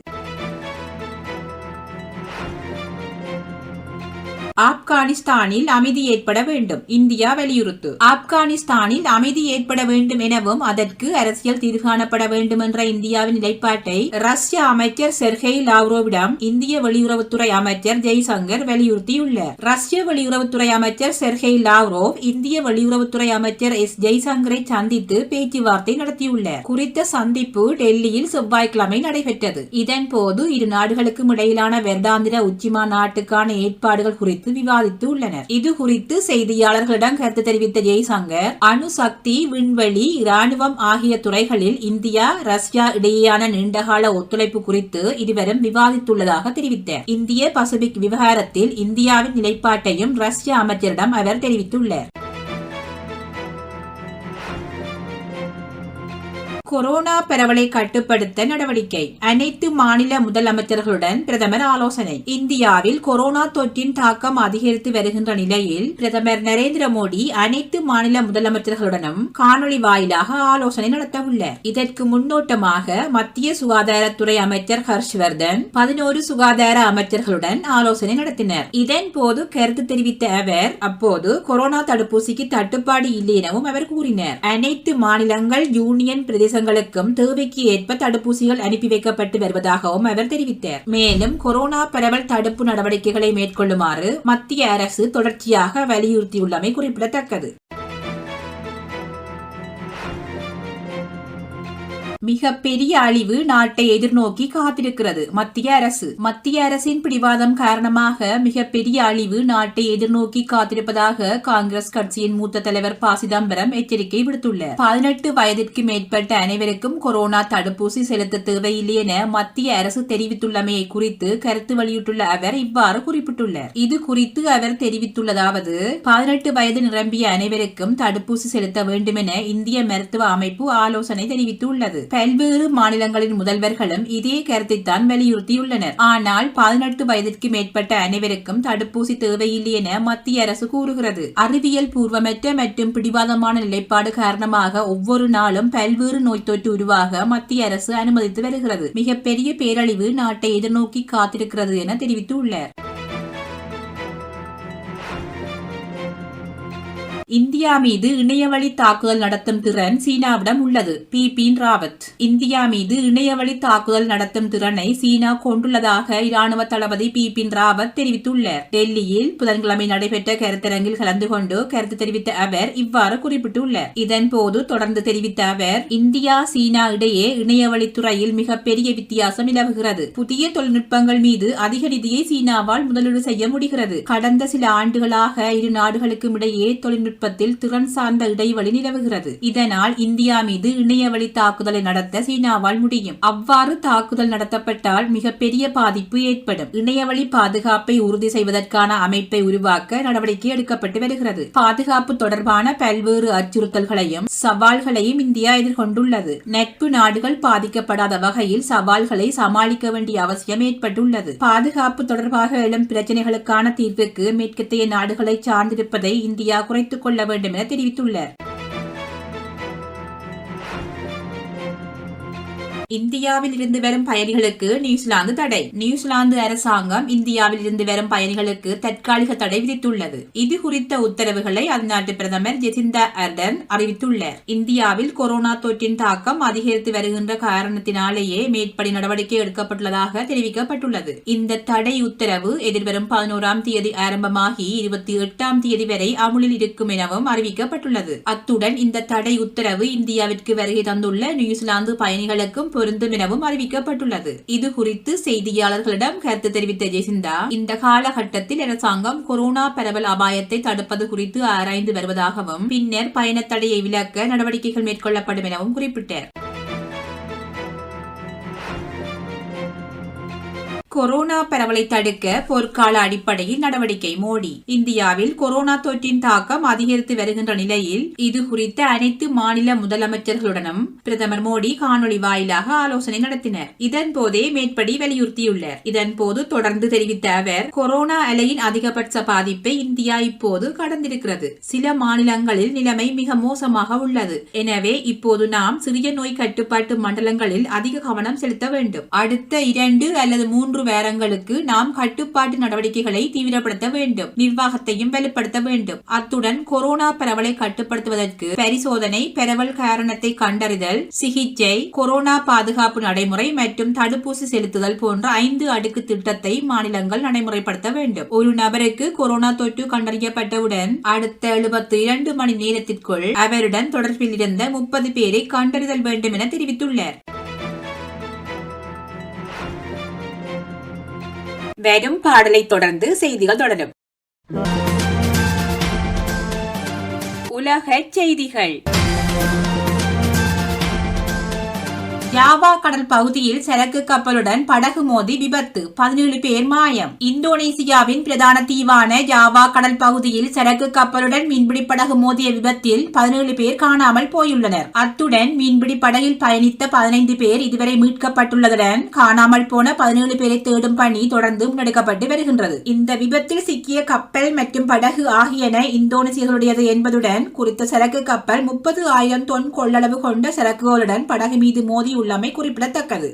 ஆப்கானிஸ்தானில் அமைதி ஏற்பட வேண்டும், இந்தியா வலியுறுத்து. ஆப்கானிஸ்தானில் அமைதி ஏற்பட வேண்டும் எனவும் அதற்கு அரசியல் தீர்வு காணப்பட வேண்டும் என்ற இந்தியாவின் நிலைப்பாட்டை ரஷ்ய அமைச்சர் செர்கெய் லாவ்ரோவிடம் இந்திய வெளியுறவுத்துறை அமைச்சர் ஜெய்சங்கர் வலியுறுத்தியுள்ளார். ரஷ்ய வெளியுறவுத்துறை அமைச்சர் செர்கெய் லாவ்ரோவ் இந்திய வெளியுறவுத்துறை அமைச்சர் எஸ் ஜெய்சங்கரை சந்தித்து பேச்சுவார்த்தை நடத்தியுள்ளார். குறித்த சந்திப்பு டெல்லியில் செவ்வாய்க்கிழமை நடைபெற்றது. இதன் போது இரு நாடுகளுக்கும் இடையிலான வருடாந்திர உச்சிமா நாட்டுக்கான ஏற்பாடுகள் குறித்து விவாதித்து உள்ளனர். இது குறித்து செய்தியாளர்களிடம் கருத்து தெரிவித்த ஜெய்சங்கர் அணுசக்தி, விண்வெளி, இராணுவம் ஆகிய துறைகளில் இந்தியா ரஷ்யா இடையேயான நீண்டகால ஒத்துழைப்பு குறித்து இருவரும் விவாதித்துள்ளதாக தெரிவித்தார். இந்திய பசிபிக் விவகாரத்தில் இந்தியாவின் நிலைப்பாட்டையும் ரஷ்ய அமைச்சரிடம் அவர் தெரிவித்துள்ளார். கொரோனா பரவலை கட்டுப்படுத்த நடவடிக்கை. அனைத்து மாநில முதலமைச்சர்களுடன் பிரதமர் ஆலோசனை. இந்தியாவில் கொரோனா தொற்றின் தாக்கம் அதிகரித்து வருகின்ற நிலையில் பிரதமர் நரேந்திர மோடி அனைத்து மாநில முதலமைச்சர்களுடனும் காணொலி வாயிலாக ஆலோசனை நடத்த உள்ளார். இதற்கு முன்னோட்டமாக மத்திய சுகாதாரத்துறை அமைச்சர் ஹர்ஷ்வர்தன் 11 சுகாதார அமைச்சர்களுடன் ஆலோசனை நடத்தினர். இதன் போது கருத்து தெரிவித்த அவர் அப்போது கொரோனா தடுப்பூசிக்கு தட்டுப்பாடு இல்லை எனவும் அவர் கூறினார். அனைத்து மாநிலங்கள், யூனியன் பிரதேச தேவைக்கு ஏற்ப தடுப்பூசிகள் அனுப்பி வைக்கப்பட்டு வருவதாகவும் அவர் தெரிவித்தார். மேலும் கொரோனா பரவல் தடுப்பு நடவடிக்கைகளை மேற்கொள்ளுமாறு மத்திய அரசு தொடர்ச்சியாக வலியுறுத்தியுள்ளமை குறிப்பிடத்தக்கது. மிகப்பெரிய அழிவு நாட்டை எதிர்நோக்கி காத்திருக்கிறது மத்திய அரசு. மத்திய அரசின் பிடிவாதம் காரணமாக மிகப்பெரிய அழிவு நாட்டை எதிர்நோக்கி காத்திருப்பதாக காங்கிரஸ் கட்சியின் மூத்த தலைவர் ப. சிதம்பரம் எச்சரிக்கை விடுத்துள்ளார். 18 வயதிற்கு மேற்பட்ட அனைவருக்கும் கொரோனா தடுப்பூசி செலுத்த தேவையில்லை என மத்திய அரசு தெரிவித்துள்ளமையை குறித்து கருத்து வெளியிட்டுள்ள அவர் இவ்வாறு குறிப்பிட்டுள்ளார். இது குறித்து அவர் தெரிவித்துள்ளதாவது, 18 வயது நிரம்பிய அனைவருக்கும் தடுப்பூசி செலுத்த வேண்டும் என இந்திய மருத்துவ அமைப்பு ஆலோசனை தெரிவித்துள்ளது. பல்வேறு மாநிலங்களின் முதல்வர்களும் இதே கருத்தைத்தான் வலியுறுத்தியுள்ளனர். ஆனால் 18 வயதிற்கு மேற்பட்ட அனைவருக்கும் தடுப்பூசி தேவையில்லை என மத்திய அரசு கூறுகிறது. அறிவியல் பூர்வமற்ற மற்றும் பிடிவாதமான நிலைப்பாடு காரணமாக ஒவ்வொரு நாளும் பல்வேறு நோய் தொற்று உருவாக மத்திய அரசு அனுமதித்து வருகிறது. மிகப்பெரிய பேரழிவு நாட்டை எதிர்நோக்கி காத்திருக்கிறது என தெரிவித்துள்ளார். இந்தியா மீது இணையவழி தாக்குதல் நடத்தும் திறன் சீனாவிடம் உள்ளது. பிபின் ராவத். இந்தியா மீது இணையவழி தாக்குதல் நடத்தும் திறனை சீனா கொண்டுள்ளதாக இராணுவ தளபதி பிபின் ராவத் தெரிவித்துள்ளார். டெல்லியில் புதன்கிழமை நடைபெற்ற கருத்தரங்கில் கலந்து கொண்டு கருத்து தெரிவித்த அவர் இவ்வாறு குறிப்பிட்டுள்ளார். இதன் போது தொடர்ந்து தெரிவித்த அவர், இந்தியா சீனா இடையே இணையவழி துறையில் மிகப்பெரிய வித்தியாசம் நிலவுகிறது. புதிய தொழில்நுட்பங்கள் மீது அதிக நிதியை சீனாவால் முதலீடு செய்ய முடிகிறது. கடந்த சில ஆண்டுகளாக இரு நாடுகளுக்கும் இடையே தொழில்நுட்ப திறன் சார்ந்த இடைவெளி நிலவுகிறது. இதனால் இந்தியா மீது இணையவழி தாக்குதலை நடத்த சீனாவால் முடியும். அவ்வாறு தாக்குதல் நடத்தப்பட்டால் மிகப்பெரிய பாதிப்பு ஏற்படும். இணையவழி பாதுகாப்பை உறுதி செய்வதற்கான அமைப்பை உருவாக்க நடவடிக்கை எடுக்கப்பட்டு வருகிறது. பாதுகாப்பு தொடர்பான பல்வேறு அச்சுறுத்தல்களையும் சவால்களையும் இந்தியா எதிர்கொண்டுள்ளது. நட்பு நாடுகள் பாதிக்கப்படாத வகையில் சவால்களை சமாளிக்க வேண்டிய அவசியம் ஏற்பட்டுள்ளது. பாதுகாப்பு தொடர்பாக எழும் பிரச்சனைகளுக்கான தீர்வுக்கு மேற்கத்திய நாடுகளை சார்ந்திருப்பதை இந்தியா குறைத்துக் கொள்ள வேண்டும் என தெரிவித்துள்ளார். இந்தியாவில் இருந்து வரும் பயணிகளுக்கு நியூசிலாந்து தடை. நியூசிலாந்து அரசாங்கம் இந்தியாவில் இருந்து வரும் பயணிகளுக்கு தற்காலிக தடை விதித்துள்ளது. இது குறித்த உத்தரவுகளை அந்நாட்டு பிரதமர் ஜெசிந்தா அர்டன் அறிவித்துள்ளார். இந்தியாவில் கொரோனா தொற்றின் தாக்கம் அதிகரித்து வருகின்ற காரணத்தினாலேயே மேற்படி நடவடிக்கை எடுக்கப்பட்டுள்ளதாக தெரிவிக்கப்பட்டுள்ளது. இந்த தடை உத்தரவு எதிர்வரும் 11ஆம் தேதி ஆரம்பமாகி 28ஆம் தேதி வரை அமுலில் இருக்கும் எனவும் அறிவிக்கப்பட்டுள்ளது. அத்துடன் இந்த தடை உத்தரவு இந்தியாவிற்கு வருகை தந்துள்ள நியூசிலாந்து பயணிகளுக்கும் பொருந்தும் எனவும் அறிவிக்கப்பட்டுள்ளது. இது குறித்து செய்தியாளர்களிடம் கருத்து தெரிவித்த ஜெசிந்தா, இந்த காலகட்டத்தில் அரசாங்கம் கொரோனா பரவல் அபாயத்தை தடுப்பது குறித்து ஆராய்ந்து வருவதாகவும் பின்னர் பயண தடையை விலக்க நடவடிக்கைகள் மேற்கொள்ளப்படும் எனவும் குறிப்பிட்டார். கொரோனா பரவலை தடுக்க போர்க்கால அடிப்படையில் நடவடிக்கை. மோடி. இந்தியாவில் கொரோனா தொற்றின் தாக்கம் அதிகரித்து வருகின்ற நிலையில் இது குறித்த அனைத்து மாநில முதலமைச்சர்களுடனும் பிரதமர் மோடி காணொலி வாயிலாக ஆலோசனை நடத்தினர். இதன் போதே மேற்படி வலியுறுத்தியுள்ளார். இதன் போது தொடர்ந்து தெரிவித்த அவர், கொரோனா அலையின் அதிகபட்ச பாதிப்பை இந்தியா இப்போது கடந்திருக்கிறது. சில மாநிலங்களில் நிலைமை மிக மோசமாக உள்ளது. எனவே இப்போது நாம் சிறிய நோய் கட்டுப்பாட்டு மண்டலங்களில் அதிக கவனம் செலுத்த வேண்டும். அடுத்த 2 அல்லது 3 வாரங்களுக்கு நாம் கட்டுப்பாட்டு நடவடிக்கைகளை தீவிரப்படுத்த வேண்டும், நிர்வாகத்தையும் வலுப்படுத்த வேண்டும். அத்துடன் கொரோனா பரவலை கட்டுப்படுத்துவதற்கு பரிசோதனை, பரவல் காரணத்தை கண்டறிதல், சிகிச்சை, கொரோனா பாதுகாப்பு நடைமுறை மற்றும் தடுப்பூசி செலுத்துதல் போன்ற 5 அடுக்கு திட்டத்தை மாநிலங்கள் நடைமுறைப்படுத்த வேண்டும். ஒரு நபருக்கு கொரோனா தொற்று கண்டறியப்பட்டவுடன் அடுத்த 72 மணி நேரத்திற்குள் அவருடன் தொடர்பில் இருந்த 30 பேரை கண்டறிதல் வேண்டும் என தெரிவித்துள்ளார். வரும் பாடலை தொடர்ந்து செய்திகள் தொடரும். உலக செய்திகள். ஜாவா கடல் பகுதியில் சரக்கு கப்பலுடன் படகு மோதி விபத்து, 17 பேர் மாயம். இந்தோனேசியாவின் பிரதான தீவான ஜாவா கடல் பகுதியில் சரக்கு கப்பலுடன் மீன்பிடி படகு மோதிய விபத்தில் 17 பேர் காணாமல் போயுள்ளனர். அத்துடன் மீன்பிடி படகில் பயணித்த 15 பேர் இதுவரை மீட்கப்பட்டுள்ளதுடன் காணாமல் போன 17 பேரை தேடும் பணி தொடர்ந்து முன்னெடுக்கப்பட்டு வருகின்றது. இந்த விபத்தில் சிக்கிய கப்பல் மற்றும் படகு ஆகியன இந்தோனேசியர்களுடையது என்பதுடன் குறித்த சரக்கு கப்பல் 30,000 தொன் கொள்ளளவு கொண்ட சரக்குகளுடன் படகு மீது மோதி உள்ளமை குறிப்பிடத்தக்கது.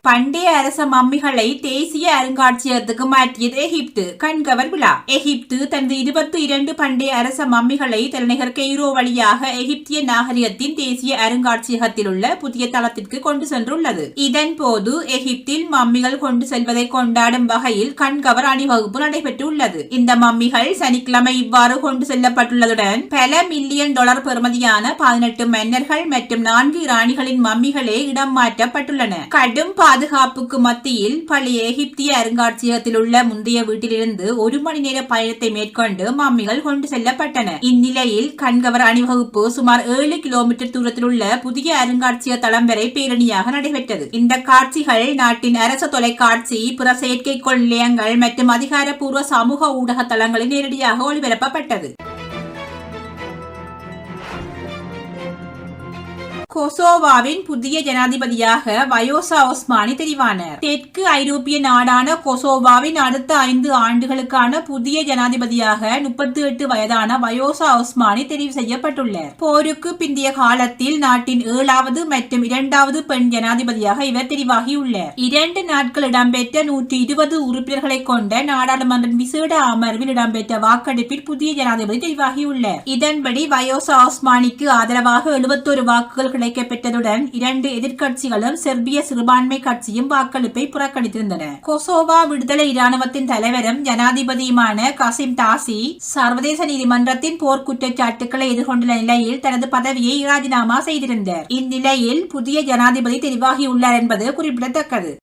பண்டைய அரச மம்மிகளை தேசிய அருங்காட்சியகத்துக்கு மாற்றியது எகிப்து. கண்கவர் விழா. எகிப்து தனது 22 பண்டைய அரச மம்மிகளை தலைநகர் கெய்ரோ வழியாக எகிப்திய நாகரிகத்தின் தேசிய அருங்காட்சியகத்தில் உள்ள புதிய தளத்திற்கு கொண்டு சென்றுள்ளது. இதன் போது எகிப்தில் மம்மிகள் கொண்டு செல்வதை கொண்டாடும் வகையில் கண்கவர் அணிவகுப்பு நடைபெற்றுள்ளது. இந்த மம்மிகள் சனிக்கிழமை இவ்வாறு கொண்டு செல்லப்பட்டுள்ளதுடன் பல மில்லியன் டாலர் பெறுமதியான 18 மன்னர்கள் மற்றும் 4 ராணிகளின் மம்மிகளே இடம் மாற்றப்பட்டுள்ளன. கடும் பாதுகாப்புக்கு மத்தியில் பழைய எகிப்திய அருங்காட்சியகத்தில் உள்ள முந்தைய வீட்டிலிருந்து 1 மணி நேர பயணத்தை மேற்கொண்டு மம்மிகள் கொண்டு செல்லப்பட்டன. இந்நிலையில் கண்கவர் அணிவகுப்பு சுமார் 7 கிலோமீட்டர் தூரத்தில் உள்ள புதிய அருங்காட்சியக தளம் வரை பேரணியாக நடைபெற்றது. இந்த காட்சிகள் நாட்டின் அரசு தொலைக்காட்சி, பிற செயற்கைக்கோள் நிலையங்கள் மற்றும் அதிகாரப்பூர்வ சமூக ஊடக தளங்களில் நேரடியாக ஒளிபரப்பப்பட்டது. கொசோவாவின் புதிய ஜனாதிபதியாக வயோசா ஒஸ்மானி தெரிவானார். தெற்கு ஐரோப்பிய நாடான கொசோவாவின் அடுத்த 5 ஆண்டுகளுக்கான புதிய ஜனாதிபதியாக 38 வயதான வயோசா ஒஸ்மானி தெரிவு செய்யப்பட்டுள்ளார். போருக்கு பிந்தைய காலத்தில் நாட்டின் 7வது மற்றும் 2வது பெண் ஜனாதிபதியாக இவர் தெரிவாகியுள்ளார். 2 நாட்கள் இடம்பெற்ற 120 உறுப்பினர்களை கொண்ட நாடாளுமன்ற விசேட அமர்வில் இடம்பெற்ற வாக்கெடுப்பில் புதிய ஜனாதிபதி தெரிவாகியுள்ளார். இதன்படி வயோசா ஒஸ்மானிக்கு ஆதரவாக 71 வாக்குகள் கிடைக்கப்பெற்றதுடன் 2 எதிர்க்கட்சிகளும் செர்பிய சிறுபான்மை கட்சியும் வாக்களிப்பை புறக்கணித்திருந்தன. கொசோவா விடுதலை இராணுவத்தின் தலைவரும் ஜனாதிபதியுமான கசிம் தாசி சர்வதேச நீதிமன்றத்தின் போர் குற்றச்சாட்டுக்களை எதிர்கொண்டுள்ள நிலையில் தனது பதவியை ராஜினாமா செய்திருந்தார். இந்நிலையில் புதிய ஜனாதிபதி தெரிவாகியுள்ளார் என்பது குறிப்பிடத்தக்கது.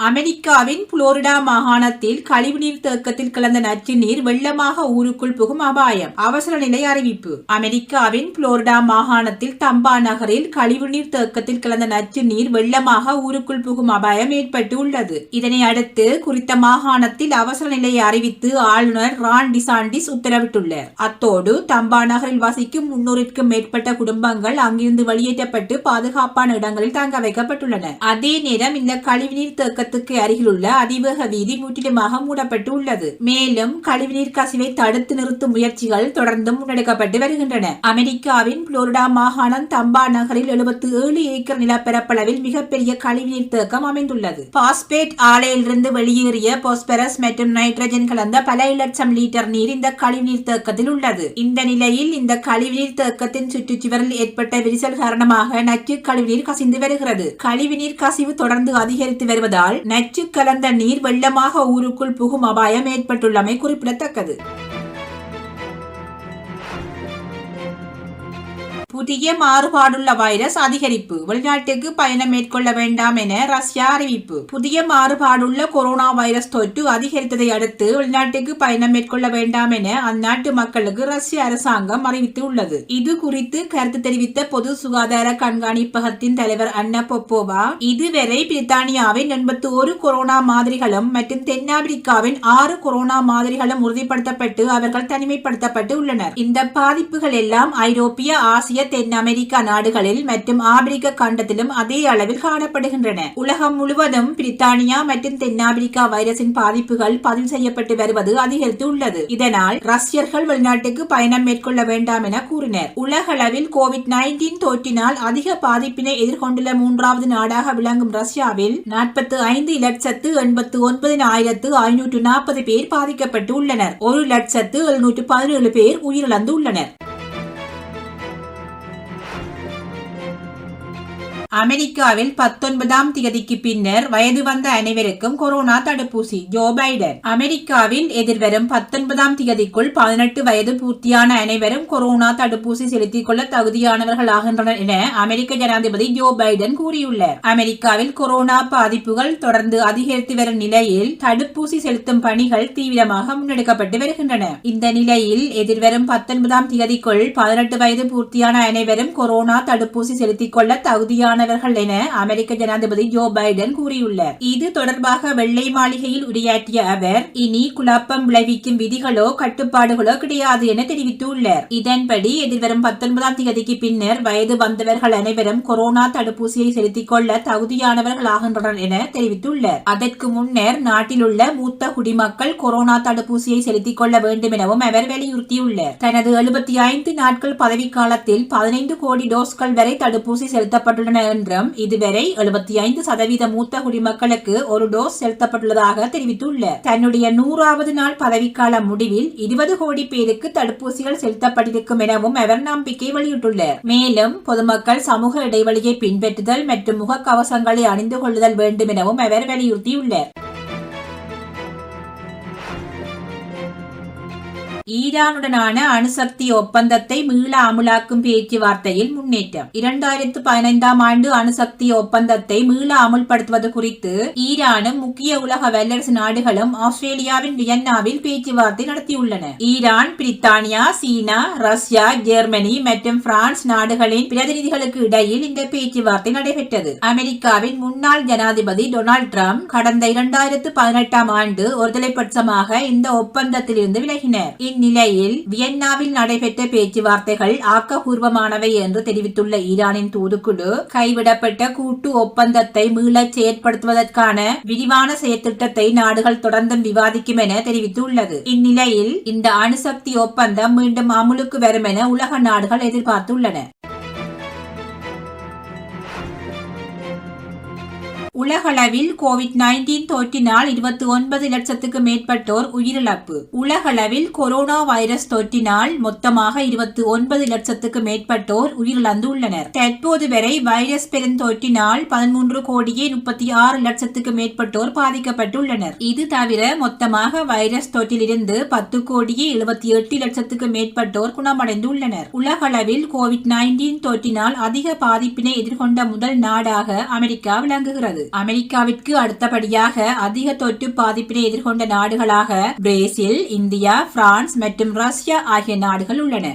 அமெரிக்காவின் புளோரிடா மாகாணத்தில் கழிவுநீர் தேக்கத்தில் கலந்த நச்சு நீர் வெள்ளமாக ஊருக்குள் புகும் அபாயம், அவசர நிலை அறிவிப்பு. அமெரிக்காவின் புளோரிடா மாகாணத்தில் தம்பா நகரில் கழிவுநீர் தேக்கத்தில் கலந்த நச்சு நீர் வெள்ளமாக ஊருக்குள் புகும் அபாயம் ஏற்பட்டு உள்ளது. இதனை அடுத்து குறித்த மாகாணத்தில் அவசர நிலையை அறிவித்து ஆளுநர் ரான் டிசாண்டிஸ் உத்தரவிட்டுள்ளார். அத்தோடு தம்பா நகரில் வசிக்கும் 300க்கும் மேற்பட்ட குடும்பங்கள் அங்கிருந்து வெளியேற்றப்பட்டு பாதுகாப்பான இடங்களில் தங்க வைக்கப்பட்டுள்ளன. அதே நேரம் இந்த கழிவுநீர் தேக்க அருகிலுள்ள அதிவேக வீதி முற்றிலுமாக மூடப்பட்டு உள்ளது. மேலும் கழிவுநீர் கசிவை தடுத்து நிறுத்தும் முயற்சிகள் தொடர்ந்து முன்னெடுக்கப்பட்டு வருகின்றன. அமெரிக்காவின் புளோரிடா மாகாணம் தம்பா நகரில் 77 ஏக்கர் நிலப்பரப்பளவில் மிகப்பெரிய கழிவுநீர் தேக்கம் அமைந்துள்ளது. பாஸ்பேட் ஆலையிலிருந்து வெளியேறிய பாஸ்பரஸ் மற்றும் நைட்ரஜன் கலந்த பல லட்சம் லிட்டர் நீர் இந்த கழிவுநீர் தேக்கத்தில் உள்ளது. இந்த நிலையில் இந்த கழிவுநீர் தேக்கத்தின் சுற்றுச்சுவரில் ஏற்பட்ட விரிசல் காரணமாக நச்சு கழிவுநீர் கசிந்து வருகிறது. கழிவுநீர் கசிவு தொடர்ந்து அதிகரித்து வருவதால் நச்சு கலந்த நீர் வெள்ளமாக ஊருக்குள் புகும் அபாயம் ஏற்பட்டுள்ளமை குறிப்பிடத்தக்கது. புதிய மாறுபாடுள்ள வைரஸ் அதிகரிப்பு, வெளிநாட்டுக்கு பயணம் மேற்கொள்ள வேண்டாம் என ரஷ்யா அறிவிப்பு. புதிய மாறுபாடுள்ள கொரோனா வைரஸ் தொற்று அதிகரித்ததை அடுத்து வெளிநாட்டுக்கு பயணம் மேற்கொள்ள வேண்டாம் என அந்நாட்டு மக்களுக்கு ரஷ்ய அரசாங்கம் அறிவித்து உள்ளது. இது குறித்து கருத்து தெரிவித்த பொது சுகாதார கண்காணிப்பகத்தின் தலைவர் அன்னா பொப்போவா, இதுவரை பிரித்தானியாவின் 81 கொரோனா மாதிரிகளும் மற்றும் தென்னாப்பிரிக்காவின் 6 கொரோனா மாதிரிகளும் உறுதிப்படுத்தப்பட்டு அவர்கள் தனிமைப்படுத்தப்பட்டு உள்ளனர். இந்த பாதிப்புகள் எல்லாம் ஐரோப்பிய, ஆசிய, தென் அமெரிக்கா நாடுகளில் மற்றும் ஆப்பிரிக்க கண்டத்திலும் அதே அளவில் காணப்படுகின்றன. உலகம் முழுவதும் பிரித்தானியா மற்றும் தென்னாப்பிரிக்கா வைரஸின் பாதிப்புகள் பதிவு செய்யப்பட்டு வருவது அதிகரித்து உள்ளது. இதனால் ரஷ்யர்கள் வெளிநாட்டுக்கு பயணம் மேற்கொள்ள வேண்டாம் என கூறினர். உலகளவில் கோவிட்-19 தொற்றினால் அதிக பாதிப்பினை எதிர்கொண்டுள்ள 3வது நாடாக விளங்கும் ரஷ்யாவில் 45,89,540 பேர் பாதிக்கப்பட்டு உள்ளனர். 1,717,000 பேர் உயிரிழந்து உள்ளனர். அமெரிக்காவில் 19ஆம் தேதிக்கு பின்னர் வயது வந்த அனைவருக்கும் கொரோனா தடுப்பூசி. Joe Biden. அமெரிக்காவில் எதிர்வரும் 19ஆம் தேதிக்குள் 18 வயது பூர்த்தியான அனைவரும் கொரோனா தடுப்பூசி செலுத்திக் கொள்ள தகுதியானவர்கள் ஆகின்றனர் என அமெரிக்க ஜனாதிபதி ஜோ பைடன் கூறியுள்ளார். அமெரிக்காவில் கொரோனா பாதிப்புகள் தொடர்ந்து அதிகரித்து வரும் நிலையில் தடுப்பூசி செலுத்தும் பணிகள் தீவிரமாக முன்னெடுக்கப்பட்டு வருகின்றன. இந்த நிலையில் எதிர்வரும் 19ஆம் தேதிக்குள் 18 வயது பூர்த்தியான அனைவரும் கொரோனா தடுப்பூசி செலுத்திக் கொள்ள தகுதியான என அமெரிக்க ஜனாதிபதி ஜோ பைடன் கூறியுள்ளார். இது தொடர்பாக வெள்ளை மாளிகையில் உரையாற்றிய அவர், இனி குழப்பம் விளைவிக்கும் விதிகளோ கட்டுப்பாடுகளோ கிடையாது என தெரிவித்துள்ளார். இதன்படி எதிர்வரும் 19ஆம் தேதிக்கு பின்னர் வயது வந்தவர்கள் அனைவரும் கொரோனா தடுப்பூசியை செலுத்திக் கொள்ள தகுதியானவர்கள் ஆகின்றனர் என தெரிவித்துள்ளார். அதற்கு முன்னர் நாட்டில் உள்ள மூத்த குடிமக்கள் கொரோனா தடுப்பூசியை செலுத்திக் கொள்ள வேண்டும் எனவும் அவர் வலியுறுத்தியுள்ளார். தனது 75 நாட்கள் பதவிக்காலத்தில் 15 கோடி டோஸ்கள் வரை தடுப்பூசி செலுத்தப்பட்டுள்ளன என்றும் இதுவரை 75% மூத்த குடிமக்களுக்கு ஒரு டோஸ் செலுத்தப்பட்டுள்ளதாக தெரிவித்துள்ளார். தன்னுடைய 100வது நாள் பதவிக்கால முடிவில் 20 கோடி பேருக்கு தடுப்பூசிகள் செலுத்தப்பட்டிருக்கும் எனவும் அவர் நம்பிக்கை வெளியிட்டுள்ளார். மேலும் பொதுமக்கள் சமூக இடைவெளியை பின்பற்றுதல் மற்றும் முகக்கவசங்களை அணிந்து கொள்ளுதல் வேண்டும் எனவும் அவர் வலியுறுத்தியுள்ளார். ஈரானுடனான அணுசக்தி ஒப்பந்தத்தை மீள அமுலாக்கும் பேச்சுவார்த்தையில் முன்னேற்றம். 2015ஆம் ஆண்டு அணுசக்தி ஒப்பந்தத்தை மீள அமுல்படுத்துவது குறித்து ஈரானும் முக்கிய உலக வல்லரசு நாடுகளும் ஆஸ்திரேலியாவின் வியன்னாவில் பேச்சுவார்த்தை நடத்தியுள்ளன. ஈரான், பிரித்தானியா, சீனா, ரஷ்யா, ஜெர்மனி மற்றும் பிரான்ஸ் நாடுகளின் பிரதிநிதிகளுக்கு இடையில் இந்த பேச்சுவார்த்தை நடைபெற்றது. அமெரிக்காவின் முன்னாள் ஜனாதிபதி டொனால்ட் டிரம்ப் கடந்த 2018ஆம் ஆண்டு ஒருதலைபட்சமாக இந்த ஒப்பந்தத்திலிருந்து விலகினர். இந்நிலையில் வியன்னாவில் நடைபெற்ற பேச்சுவார்த்தைகள் ஆக்கப்பூர்வமானவை என்று தெரிவித்துள்ள ஈரானின் தூதுக்குழு, கைவிடப்பட்ட கூட்டு ஒப்பந்தத்தை மீளச் செயற்படுத்துவதற்கான விரிவான செயற்திட்டத்தை நாடுகள் தொடர்ந்தும் விவாதிக்கும் என தெரிவித்துள்ளது. இந்நிலையில் இந்த அணுசக்தி ஒப்பந்தம் மீண்டும் அமுலுக்கு வரும் என உலக நாடுகள் எதிர்பார்த்துள்ளன. உலகளவில் கோவிட்-19 தொற்றினால் 29 லட்சத்துக்கு மேற்பட்டோர் உயிரிழப்பு. உலகளவில் கொரோனா வைரஸ் தொற்றினால் மொத்தமாக 29 லட்சத்துக்கு மேற்பட்டோர் உயிரிழந்துள்ளனர். தற்போது வரை வைரஸ் பெருந்தொற்றினால் 13,36 லட்சத்துக்கு மேற்பட்டோர் பாதிக்கப்பட்டுள்ளனர். இது தவிர மொத்தமாக வைரஸ் தொற்றிலிருந்து 10,78 லட்சத்துக்கு மேற்பட்டோர் குணமடைந்துள்ளனர். உலகளவில் கோவிட்-19 தொற்றினால் அதிக பாதிப்பினை எதிர்கொண்ட முதல் நாடாக அமெரிக்கா விளங்குகிறது. அமெரிக்காவிற்கு அடுத்தபடியாக அதிக தொற்று பாதிப்பினை எதிர்கொண்ட நாடுகளாக பிரேசில், இந்தியா, பிரான்ஸ் மற்றும் ரஷ்யா ஆகிய நாடுகள் உள்ளன.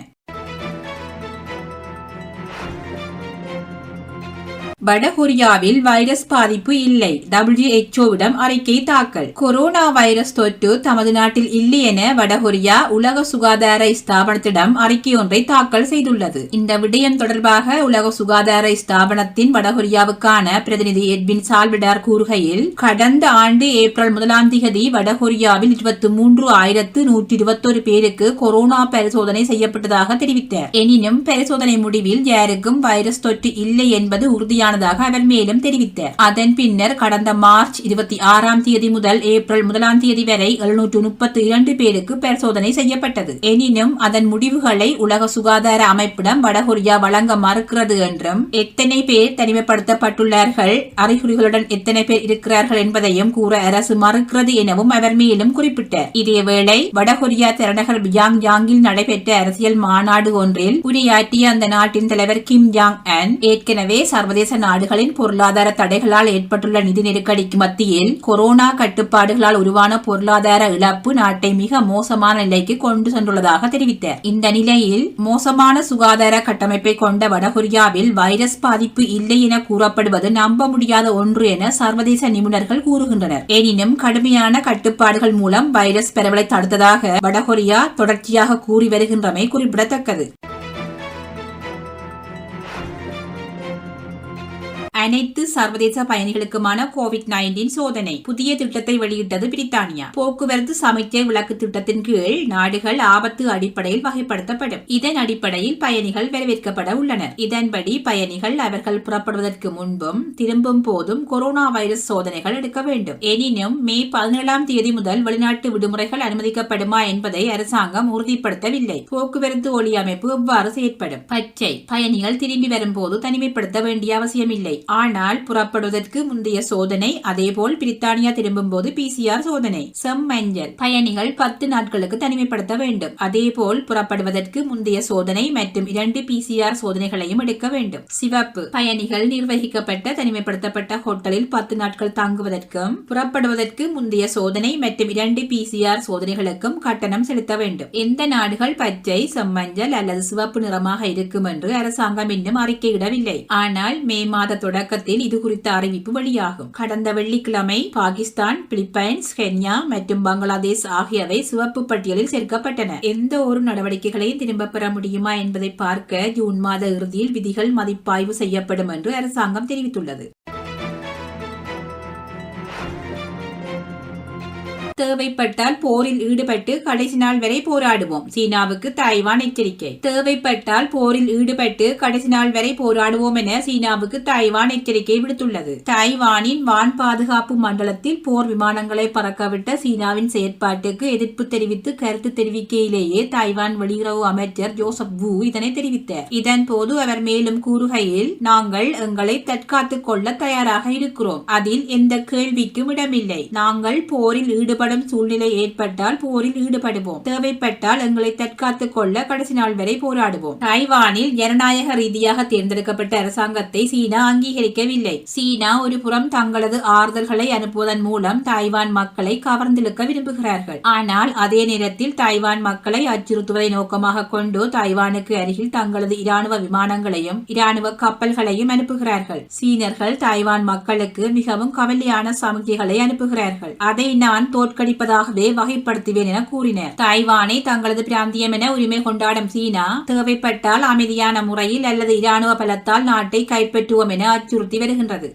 வடகொரியாவில் வைரஸ் பாதிப்பு இல்லை, WHO-விடம் அறிக்கை தாக்கல். கொரோனா வைரஸ் தொற்று தமது நாட்டில் இல்லை என வடகொரியா உலக சுகாதார ஸ்தாபனத்திடம் அறிக்கை ஒன்றை தாக்கல் செய்துள்ளது. இந்த விடயம் தொடர்பாக உலக சுகாதார ஸ்தாபனத்தின் வடகொரியாவுக்கான பிரதிநிதி எட்வின் சால்வடார் கூறுகையில், கடந்த ஆண்டு ஏப்ரல் 1ஆம் தேதி வடகொரியாவில் 23,121 பேருக்கு கொரோனா பரிசோதனை செய்யப்பட்டதாக தெரிவித்தார். எனினும் பரிசோதனை முடிவில் யாருக்கும் வைரஸ் தொற்று இல்லை என்பது உறுதியான அவர் மேலும் தெரிவித்தார். அதன் பின்னர் கடந்த மார்ச் 26ஆம் தேதி முதல் ஏப்ரல் 1ஆம் தேதி வரை 732 பேருக்கு பரிசோதனை செய்யப்பட்டது. எனினும் அதன் முடிவுகளை உலக சுகாதார அமைப்பிடம் வடகொரியா வழங்க மறுக்கிறது என்றும், எத்தனை பேர் தனிமைப்படுத்தப்பட்டுள்ளார்கள், அறிகுறிகளுடன் எத்தனை பேர் இருக்கிறார்கள் என்பதையும் கூற அரசு மறுக்கிறது எனவும் அவர் மேலும் குறிப்பிட்டார். இதேவேளை வடகொரியா தலைநகர் பியாங்யாங்கில் நடைபெற்ற அரசியல் மாநாடு ஒன்றில் உரையாற்றிய அந்த நாட்டின் தலைவர் கிம் ஜாங் அன், ஏற்கனவே சர்வதேச நாடுகளின் பொருளாதார தடைகளால் ஏற்பட்டுள்ள நிதி நெருக்கடிக்கு மத்தியில் கொரோனா கட்டுப்பாடுகளால் உருவான பொருளாதார இழப்பு நாட்டை மிக மோசமான நிலைக்கு கொண்டு சென்றுள்ளதாக தெரிவித்தார். இந்த நிலையில் மோசமான சுகாதார கட்டமைப்பை கொண்ட வடகொரியாவில் வைரஸ் பாதிப்பு இல்லை என கூறப்படுவது நம்ப முடியாத ஒன்று என சர்வதேச நிபுணர்கள் கூறுகின்றனர். எனினும் கடுமையான கட்டுப்பாடுகள் மூலம் வைரஸ் பரவலை தடுத்ததாக வடகொரியா தொடர்ச்சியாக கூறி வருகின்றமை குறிப்பிடத்தக்கது. அனைத்து சர்வதேச பயணிகளுக்குமான COVID-19 சோதனை புதிய திட்டத்தை வெளியிட்டது பிரித்தானியா. போக்குவரத்து சமச்சீர் விலக்கு திட்டத்தின் கீழ் நாடுகள் ஆபத்து அடிப்படையில் வகைப்படுத்தப்படும். இதன் அடிப்படையில் பயணிகள் வரவேற்கப்பட உள்ளனர். இதன்படி பயணிகள் அவர்கள் புறப்படுவதற்கு முன்பும் திரும்பும் போதும் கொரோனா வைரஸ் சோதனைகள் எடுக்க வேண்டும். எனினும் மே 17ஆம் தேதி முதல் வெளிநாட்டு விடுமுறைகள் அனுமதிக்கப்படுமா என்பதை அரசாங்கம் உறுதிப்படுத்தவில்லை. போக்குவரத்து ஒளி அமைப்பு எவ்வாறு செயற்படும்? பச்சை பயணிகள் திரும்பி வரும்போது தனிமைப்படுத்த வேண்டிய அவசியமில்லை. ஆனால் புறப்படுவதற்கு முந்தைய சோதனை, அதேபோல் பிரித்தானியா திரும்பும் போது PCR சோதனை. செம்மஞ்சள் பயணிகள் 10 நாட்களுக்கு தனிமைப்படுத்த வேண்டும். அதேபோல் புறப்படுவதற்கு முந்தைய சோதனை மற்றும் 2 PCR சோதனைகளையும் எடுக்க வேண்டும். சிவப்பு பயணிகள் நிர்வகிக்கப்பட்ட தனிமைப்படுத்தப்பட்ட ஹோட்டலில் 10 நாட்கள் தங்குவதற்கும் புறப்படுவதற்கு முந்தைய சோதனை மற்றும் 2 PCR சோதனைகளுக்கும் கட்டணம் செலுத்த வேண்டும். எந்த நாடுகள் பச்சை, செம்மஞ்சள் அல்லது சிவப்பு நிறமாக இருக்கும் என்று அரசாங்கம் இன்னும் அறிக்கையிடவில்லை. ஆனால் மே மாத தொடக்கத்தில் இது குறித்த அறிவிப்பு வெளியாகும். கடந்த வெள்ளிக்கிழமை பாகிஸ்தான், பிலிப்பைன்ஸ், கென்யா மற்றும் பங்களாதேஷ் ஆகியவை சிவப்பு பட்டியலில் சேர்க்கப்பட்டன. எந்த ஒரு நடவடிக்கைகளையும் திரும்ப பெற முடியுமா என்பதை பார்க்க ஜூன் மாத இறுதியில் விதிகள் மதிப்பாய்வு செய்யப்படும் என்று அரசாங்கம் தெரிவித்துள்ளது. தேவைப்பட்டால் போரில் ஈடுபட்டு கடைசி நாள் வரை போராடுவோம். சீனாவுக்கு தைவான் எச்சரிக்கை. தேவைப்பட்டால் போரில் ஈடுபட்டு கடைசி நாள் வரை போராடுவோம் என சீனாவுக்கு தைவான் எச்சரிக்கை விடுத்துள்ளது. தைவானின் வான் பாதுகாப்பு மண்டலத்தில் போர் விமானங்களை பறக்கவிட்ட சீனாவின் செயற்பாட்டுக்கு எதிர்ப்பு தெரிவித்து கருத்து தெரிவிக்கையிலேயே தைவான் வெளியுறவு அமைச்சர் ஜோசப் வு இதனை தெரிவித்தார். இதன் போது அவர் மேலும் கூறுகையில், நாங்கள் எங்களை தற்காத்துக் கொள்ள தயாராக இருக்கிறோம். அதில் எந்த கேள்விக்கும் இடமில்லை. நாங்கள் போரில் ஈடுபட சூழ்நிலை ஏற்பட்டால் போரில் ஈடுபடுவோம். தேவைப்பட்டால் எங்களை தற்காத்துக் கொள்ள கடைசி நாள் வரை போராடுவோம். தைவானில் ஜனநாயக ரீதியாக தேர்ந்தெடுக்கப்பட்ட அரசாங்கத்தை சீனா அங்கீகரிக்கவில்லை. சீனா ஒரு புறம் தங்களது ஆறுதல்களை அனுப்புவதன் மூலம் தைவான் மக்களை கவர்ந்திழுக்க விரும்புகிறார்கள். ஆனால் அதே நேரத்தில் தைவான் மக்களை அச்சுறுத்துவதை நோக்கமாக கொண்டு தைவானுக்கு அருகில் தங்களது இராணுவ விமானங்களையும் இராணுவ கப்பல்களையும் அனுப்புகிறார்கள். சீனர்கள் தைவான் மக்களுக்கு மிகவும் கவலையான சமிக்கைகளை அனுப்புகிறார்கள். அதை நான் தோற்கடிப்பதாகவே வகைப்படுத்துவேன் என கூறினர். தைவானை தங்களது பிராந்தியம் என உரிமை கொண்டாடும் சீனா தேவைப்பட்டால் அமைதியான முறையில் அல்லது இராணுவ பலத்தால் நாட்டை கைப்பற்றுவோம் என அச்சுறுத்தி வருகின்றது.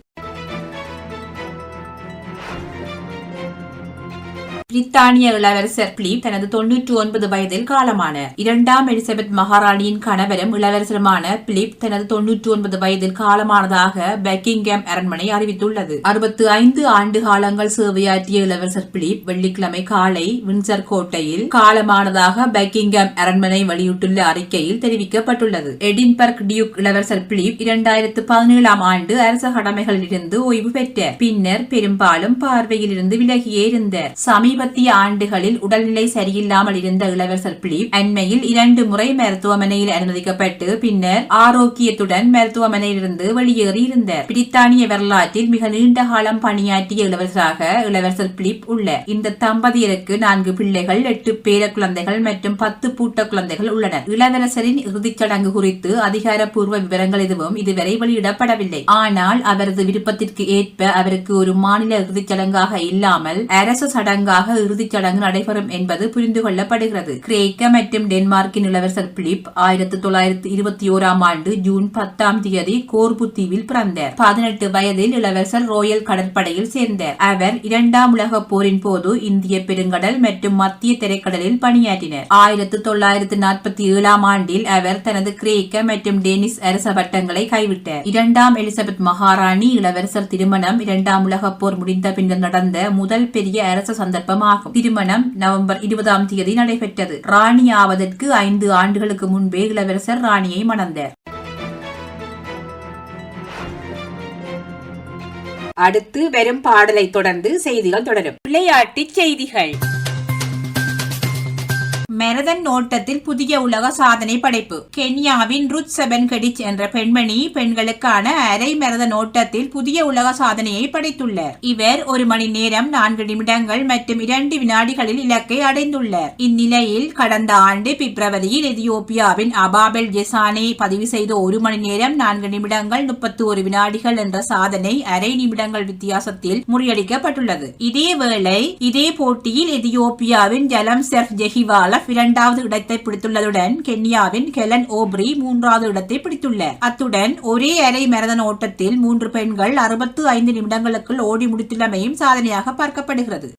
பிரித்தானிய இளவரசர் பிலிப் தனது 99 வயதில் காலமானார். 2ஆம் எலிசபெத் மகாராணியின் கணவரும் இளவரசருமான பிலிப் தனது 99 வயதில் காலமானதாக பக்கிங்ஹாம் அரண்மனை அறிவித்துள்ளது. 65 ஆண்டு காலங்கள் சேவையாற்றிய இளவரசர் பிலிப் வெள்ளிக்கிழமை காலை வின்சர் கோட்டையில் காலமானதாக பக்கிங்ஹாம் அரண்மனை வெளியிட்டுள்ள அறிக்கையில் தெரிவிக்கப்பட்டுள்ளது. எடின்பர்க் டியூக் இளவரசர் பிலிப் 2017ஆம் ஆண்டு அரச கடமைகளில் இருந்து ஓய்வு பெற்றார். பின்னர் பெரும்பாலும் பார்வையில் இருந்து விலகியே இருந்தார். சமீபத்திய ஆண்டுகளில் உடல்நிலை சரியில்லாமல் இருந்த இளவரசர் பிலிப் அண்மையில் 2 முறை மருத்துவமனையில் அனுமதிக்கப்பட்டு பின்னர் ஆரோக்கியத்துடன் மருத்துவமனையிலிருந்து வெளியேறி இருந்தார். பிரித்தானிய வரலாற்றில் மிக நீண்ட காலம் பணியாற்றிய இளவரசராக இளவரசர் பிலிப் உள்ளார். இந்த தம்பதியருக்கு 4 பிள்ளைகள், 8 பேர குழந்தைகள் மற்றும் 10 பூட்ட குழந்தைகள் உள்ளனர். இளவரசரின் இறுதிச் சடங்கு குறித்து அதிகாரப்பூர்வ விவரங்கள் எதுவும் இதுவரை வெளியிடப்படவில்லை. ஆனால் அவரது விருப்பத்திற்கு ஏற்ப அவருக்கு ஒரு மாநில இறுதிச் சடங்காக இல்லாமல் அரசு சடங்காக இறுதிச் சடங்கு நடைபெறும் என்பது புரிந்து கொள்ளப்படுகிறது. கிரேக்க மற்றும் டென்மார்க்கின் இளவரசர் பிலிப் 1921ஆம் ஆண்டு ஜூன் 10ஆம் தேதி கோர்பு தீவில் பிறந்தார். 18 வயதில் இளவரசர் ரோயல் கடற்படையில் சேர்ந்தார். அவர் 2ஆம் உலகப் போரின் போது இந்திய பெருங்கடல் மற்றும் மத்திய திரைக்கடலில் பணியாற்றினார். 1947ஆம் ஆண்டில் அவர் தனது கிரேக்க மற்றும் டேனிஷ் அரச பட்டங்களை கைவிட்டார். 2ஆம் எலிசபெத் மகாராணி இளவரசர் திருமணம் 2ஆம் உலகப் போர் முடிந்த பின்னர் நடந்த முதல் பெரிய அரச சந்தர்ப்பமாகும். திருமணம் நவம்பர் 20ஆம் தேதி நடைபெற்றது. ராணி ஆவதற்கு 5 ஆண்டுகளுக்கு முன்பே இளவரசர் ராணியை மணந்தார். அடுத்து வரும் பாடலை தொடர்ந்து செய்திகள் தொடரும். விளையாட்டுச் செய்திகள். மெரதன் ஓட்டத்தில் புதிய உலக சாதனை படைப்பு. கென்யாவின் ருத் செபன்கெடிச் என்ற பெண்மணி பெண்களுக்கான அரை மெரதன் ஓட்டத்தில் புதிய உலக சாதனையை படைத்துள்ளார். இவர் 1 மணி நேரம் 4 நிமிடங்கள் மற்றும் 2 வினாடிகளில் இலக்கை அடைந்துள்ளார். இந்நிலையில் கடந்த ஆண்டு பிப்ரவரியில் எதியோப்பியாவின் அபாபெல் ஜெசானே பதிவு செய்த 1 மணி நேரம் 4 நிமிடங்கள் 31 வினாடிகள் என்ற சாதனை அரை நிமிடங்கள் வித்தியாசத்தில் முறியடிக்கப்பட்டுள்ளது. இதேவேளை இதே போட்டியில் எதியோப்பியாவின் ஜலம் செர்ஃப் ஜெஹிவால ஜோசப் 2வது இடத்தை பிடித்துள்ளதுடன் கென்யாவின் கெலன் ஓப்ரி 3வது இடத்தை பிடித்துள்ளார். அத்துடன் ஒரே அரை மரதன் ஓட்டத்தில் 3 பெண்கள் 65 நிமிடங்களுக்குள் ஓடி முடித்துள்ளமையும் சாதனையாக பார்க்கப்படுகிறது.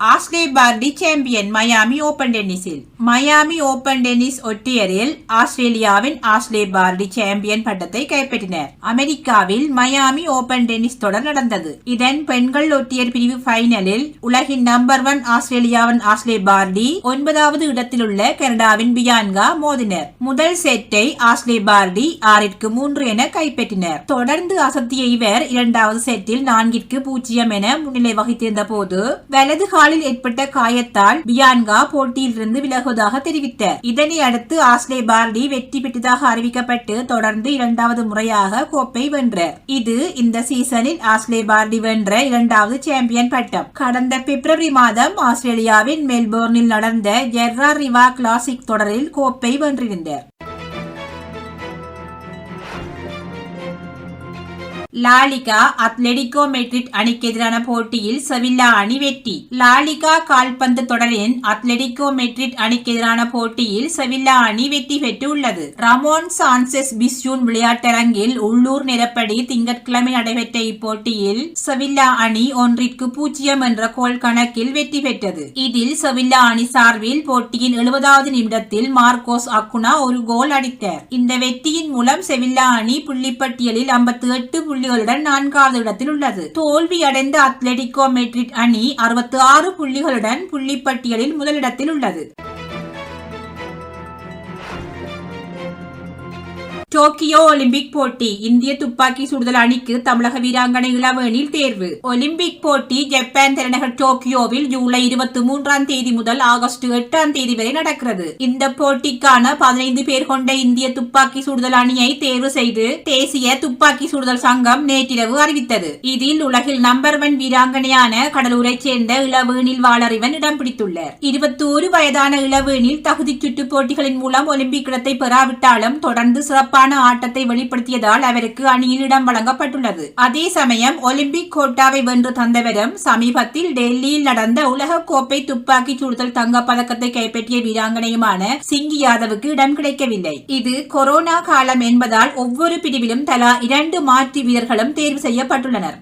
Ashleigh Barty champion Miami Open டென்னிஸில். மயாமி ஓபன் டென்னிஸ் ஒற்றையரில் ஆஸ்திரேலியாவின் ஆஷ்லே பார்டி சாம்பியன் பட்டத்தை கைப்பற்றினார். அமெரிக்காவில் மயாமி ஓபன் டென்னிஸ் தொடர் நடந்தது. இதன் பெண்கள் ஒற்றையர் பிரிவு ஃபைனலில் உலகின் நம்பர் 1 ஆஸ்திரேலியாவின் ஆஷ்லே பார்டி 9வது இடத்தில் உள்ள கனடாவின் பியான்கா மோதினர். முதல் செட்டை ஆஷ்லே பார்டி 6-3 என கைப்பற்றினர். தொடர்ந்து அசத்திய இவர் 2வது செட்டில் 4-0 என முன்னிலை வகித்திருந்த போது வலது ஏற்பட்ட காயத்தால் பியான்கா போட்டியிலிருந்து விலகுவதாக தெரிவித்தார். இதனை அடுத்து ஆஷ்லே பார்டி வெற்றி பெற்றதாக அறிவிக்கப்பட்டு தொடர்ந்து 2வது முறையாக கோப்பை வென்றார். இது இந்த சீசனில் ஆஷ்லே பார்டி வென்ற 2வது சாம்பியன் பட்டம். கடந்த பிப்ரவரி மாதம் ஆஸ்திரேலியாவின் மெல்போர்னில் நடந்த ஜெர்ரா ரிவா கிளாசிக் தொடரில் கோப்பை வென்றிருந்தார். லாலிகா அத்லெடிகோ மெட்ரிட் அணிக்கு எதிரான போட்டியில் செவில்லா அணி வெற்றி. லாலிகா கால்பந்து தொடரின் அத்லெடிகோ மெட்ரிட் அணிக்கு எதிரான போட்டியில் செவில்லா அணி வெற்றி பெற்றுள்ளது. ரமோன் சான்செஸ் பிஸ்யூன் விளையாட்டரங்கில் உள்ளூர் நேரப்படி திங்கட்கிழமை நடைபெற்ற இப்போட்டியில் செவில்லா அணி 1-0 என்ற கோல் கணக்கில் வெற்றி பெற்றது. இதில் செவில்லா அணி சார்பில் போட்டியின் 70வது நிமிடத்தில் மார்க்கோஸ் அக்குனா ஒரு கோல் அடித்தார். இந்த வெற்றியின் மூலம் செவில்லா அணி புள்ளிப்பட்டியலில் 58 புள்ளிகளுடன் 4வது இடத்தில் உள்ளது. தோல்வி அடைந்த அத்லெடிகோ மெட்ரிட் அணி 66 புள்ளிகளுடன் புள்ளிப்பட்டியலில் முதலிடத்தில் உள்ளது. டோக்கியோ ஒலிம்பிக் போட்டி. இந்திய துப்பாக்கி சுடுதல் அணிக்கு தமிழக வீராங்கனை இளவேனில் தேர்வு. ஒலிம்பிக் போட்டி ஜப்பான் தலைநகர் டோக்கியோவில் ஜூலை 23ஆம் தேதி முதல் ஆகஸ்ட் 8ஆம் தேதி வரை நடக்கிறது. இந்த போட்டிக்கான 15 பேர் கொண்ட இந்திய துப்பாக்கி சுடுதல் அணியை தேர்வு செய்து தேசிய துப்பாக்கி சுடுதல் சங்கம் நேற்றிரவு அறிவித்தது. இதில் உலகில் நம்பர் 1 வீராங்கனையான கடலூரை சேர்ந்த இளவேனில் வாளறிவன் இடம் பிடித்துள்ளார். 21 வயதான இளவேனில் தகுதி சுற்று போட்டிகளின் மூலம் ஒலிம்பிக் இடத்தை பெறாவிட்டாலும் தொடர்ந்து சிறப்பு ஆட்டத்தை வெளிப்படுத்தியதால் அவருக்கு அணியில் இடம் வழங்கப்பட்டுள்ளது. அதே சமயம் ஒலிம்பிக் கோட்டாவை வென்று தந்தவரும் சமீபத்தில் டெல்லியில் நடந்த உலக கோப்பை துப்பாக்கி சுடுதல் தங்க பதக்கத்தை கைப்பற்றிய வீராங்கனையுமான சிங்கி யாதவுக்கு இடம் கிடைக்கவில்லை. இது கொரோனா காலம் என்பதால் ஒவ்வொரு பிரிவிலும் தலா 2 மாற்று வீரர்களும் தேர்வு செய்யப்பட்டுள்ளனர்.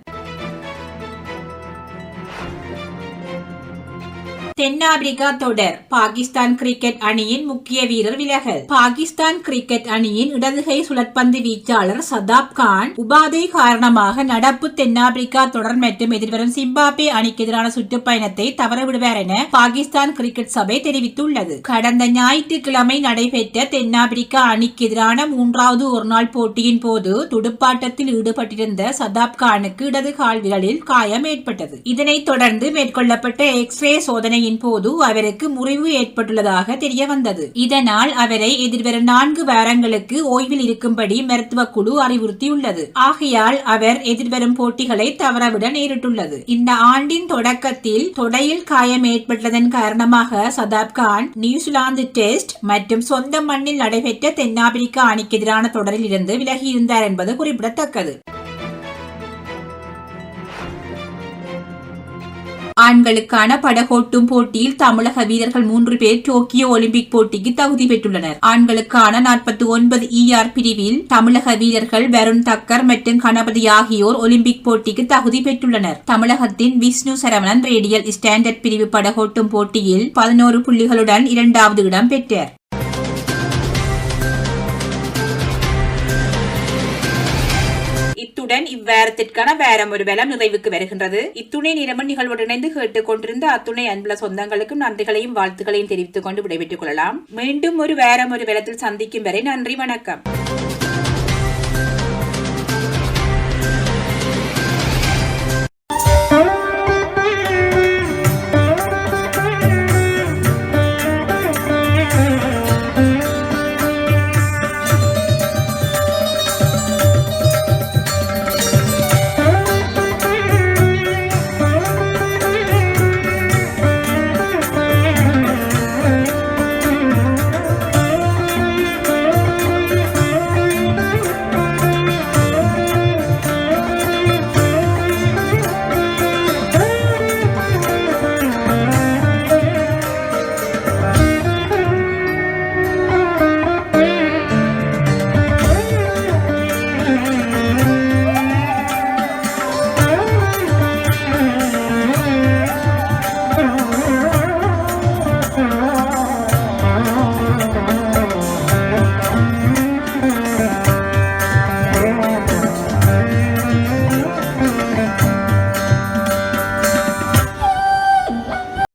தென்னாப்பிரிக்கா தொடர். பாகிஸ்தான் கிரிக்கெட் அணியின் முக்கிய வீரர் விலகல். பாகிஸ்தான் கிரிக்கெட் அணியின் இடதுகை சுழற்பந்து வீச்சாளர் சதாப் கான் உபாதை காரணமாக நடப்பு தென்னாப்பிரிக்கா தொடர் மற்றும் எதிர்வரும் சிம்பாப்வே அணிக்கு எதிரான சுற்றுப்பயணத்தை தவறவிடுவார் என பாகிஸ்தான் கிரிக்கெட் சபை தெரிவித்துள்ளது. கடந்த ஞாயிற்றுக்கிழமை நடைபெற்ற தென்னாப்பிரிக்கா அணிக்கு எதிரான 3வது ஒருநாள் போட்டியின் போது துடுப்பாட்டத்தில் ஈடுபட்டிருந்த சதாப் கானுக்கு இடது கால் விரலில் காயம் ஏற்பட்டது. இதனைத் தொடர்ந்து மேற்கொள்ளப்பட்ட எக்ஸ்ரே சோதனை போது அவருக்கு முறிவு ஏற்பட்டுள்ளதாக தெரிய வந்தது. இதனால் அவரை எதிர்வரும் 4 வாரங்களுக்கு ஓய்வில் இருக்கும்படி மருத்துவ குழு அறிவுறுத்தியுள்ளது. ஆகையால் அவர் எதிர்வரும் போட்டிகளை தவறவிட நேரிட்டுள்ளது. இந்த ஆண்டின் தொடக்கத்தில் தொடையில் காயம் ஏற்பட்டதன் காரணமாக சதாப் கான் நியூசிலாந்து டெஸ்ட் மற்றும் சொந்த மண்ணில் நடைபெற்ற தென்னாப்பிரிக்கா அணிக்கு எதிரான தொடரில் இருந்து விலகியிருந்தார் என்பது குறிப்பிடத்தக்கது. ஆண்களுக்கான படகோட்டும் போட்டியில் தமிழக வீரர்கள் 3 பேர் டோக்கியோ ஒலிம்பிக் போட்டிக்கு தகுதி பெற்றுள்ளனர். ஆண்களுக்கான 49 ER பிரிவில் தமிழக வீரர்கள் வருண் தக்கர் மற்றும் கணபதி ஆகியோர் ஒலிம்பிக் போட்டிக்கு தகுதி பெற்றுள்ளனர். தமிழகத்தின் விஷ்ணு சரவணன் ரேடியல் ஸ்டாண்டர்ட் பிரிவு படகோட்டும் போட்டியில் 11 புள்ளிகளுடன் 2வது இடம் பெற்றார். இத்துடன் இவ்வாரத்திற்கான வேரம் ஒரு வேலம் நிறைவுக்கு வருகின்றது. இத்துணை நிறமன் நிகழ்வோடு இணைந்து கேட்டுக் கொண்டிருந்த அத்துணை அன்புள்ள சொந்தங்களுக்கும் நன்றிகளையும் வாழ்த்துக்களையும் தெரிவித்துக் கொண்டு விடைபெற்றுக் கொள்ளலாம். மீண்டும் ஒரு வேரம் ஒரு வேலத்தில் சந்திக்கும் வரை நன்றி, வணக்கம்.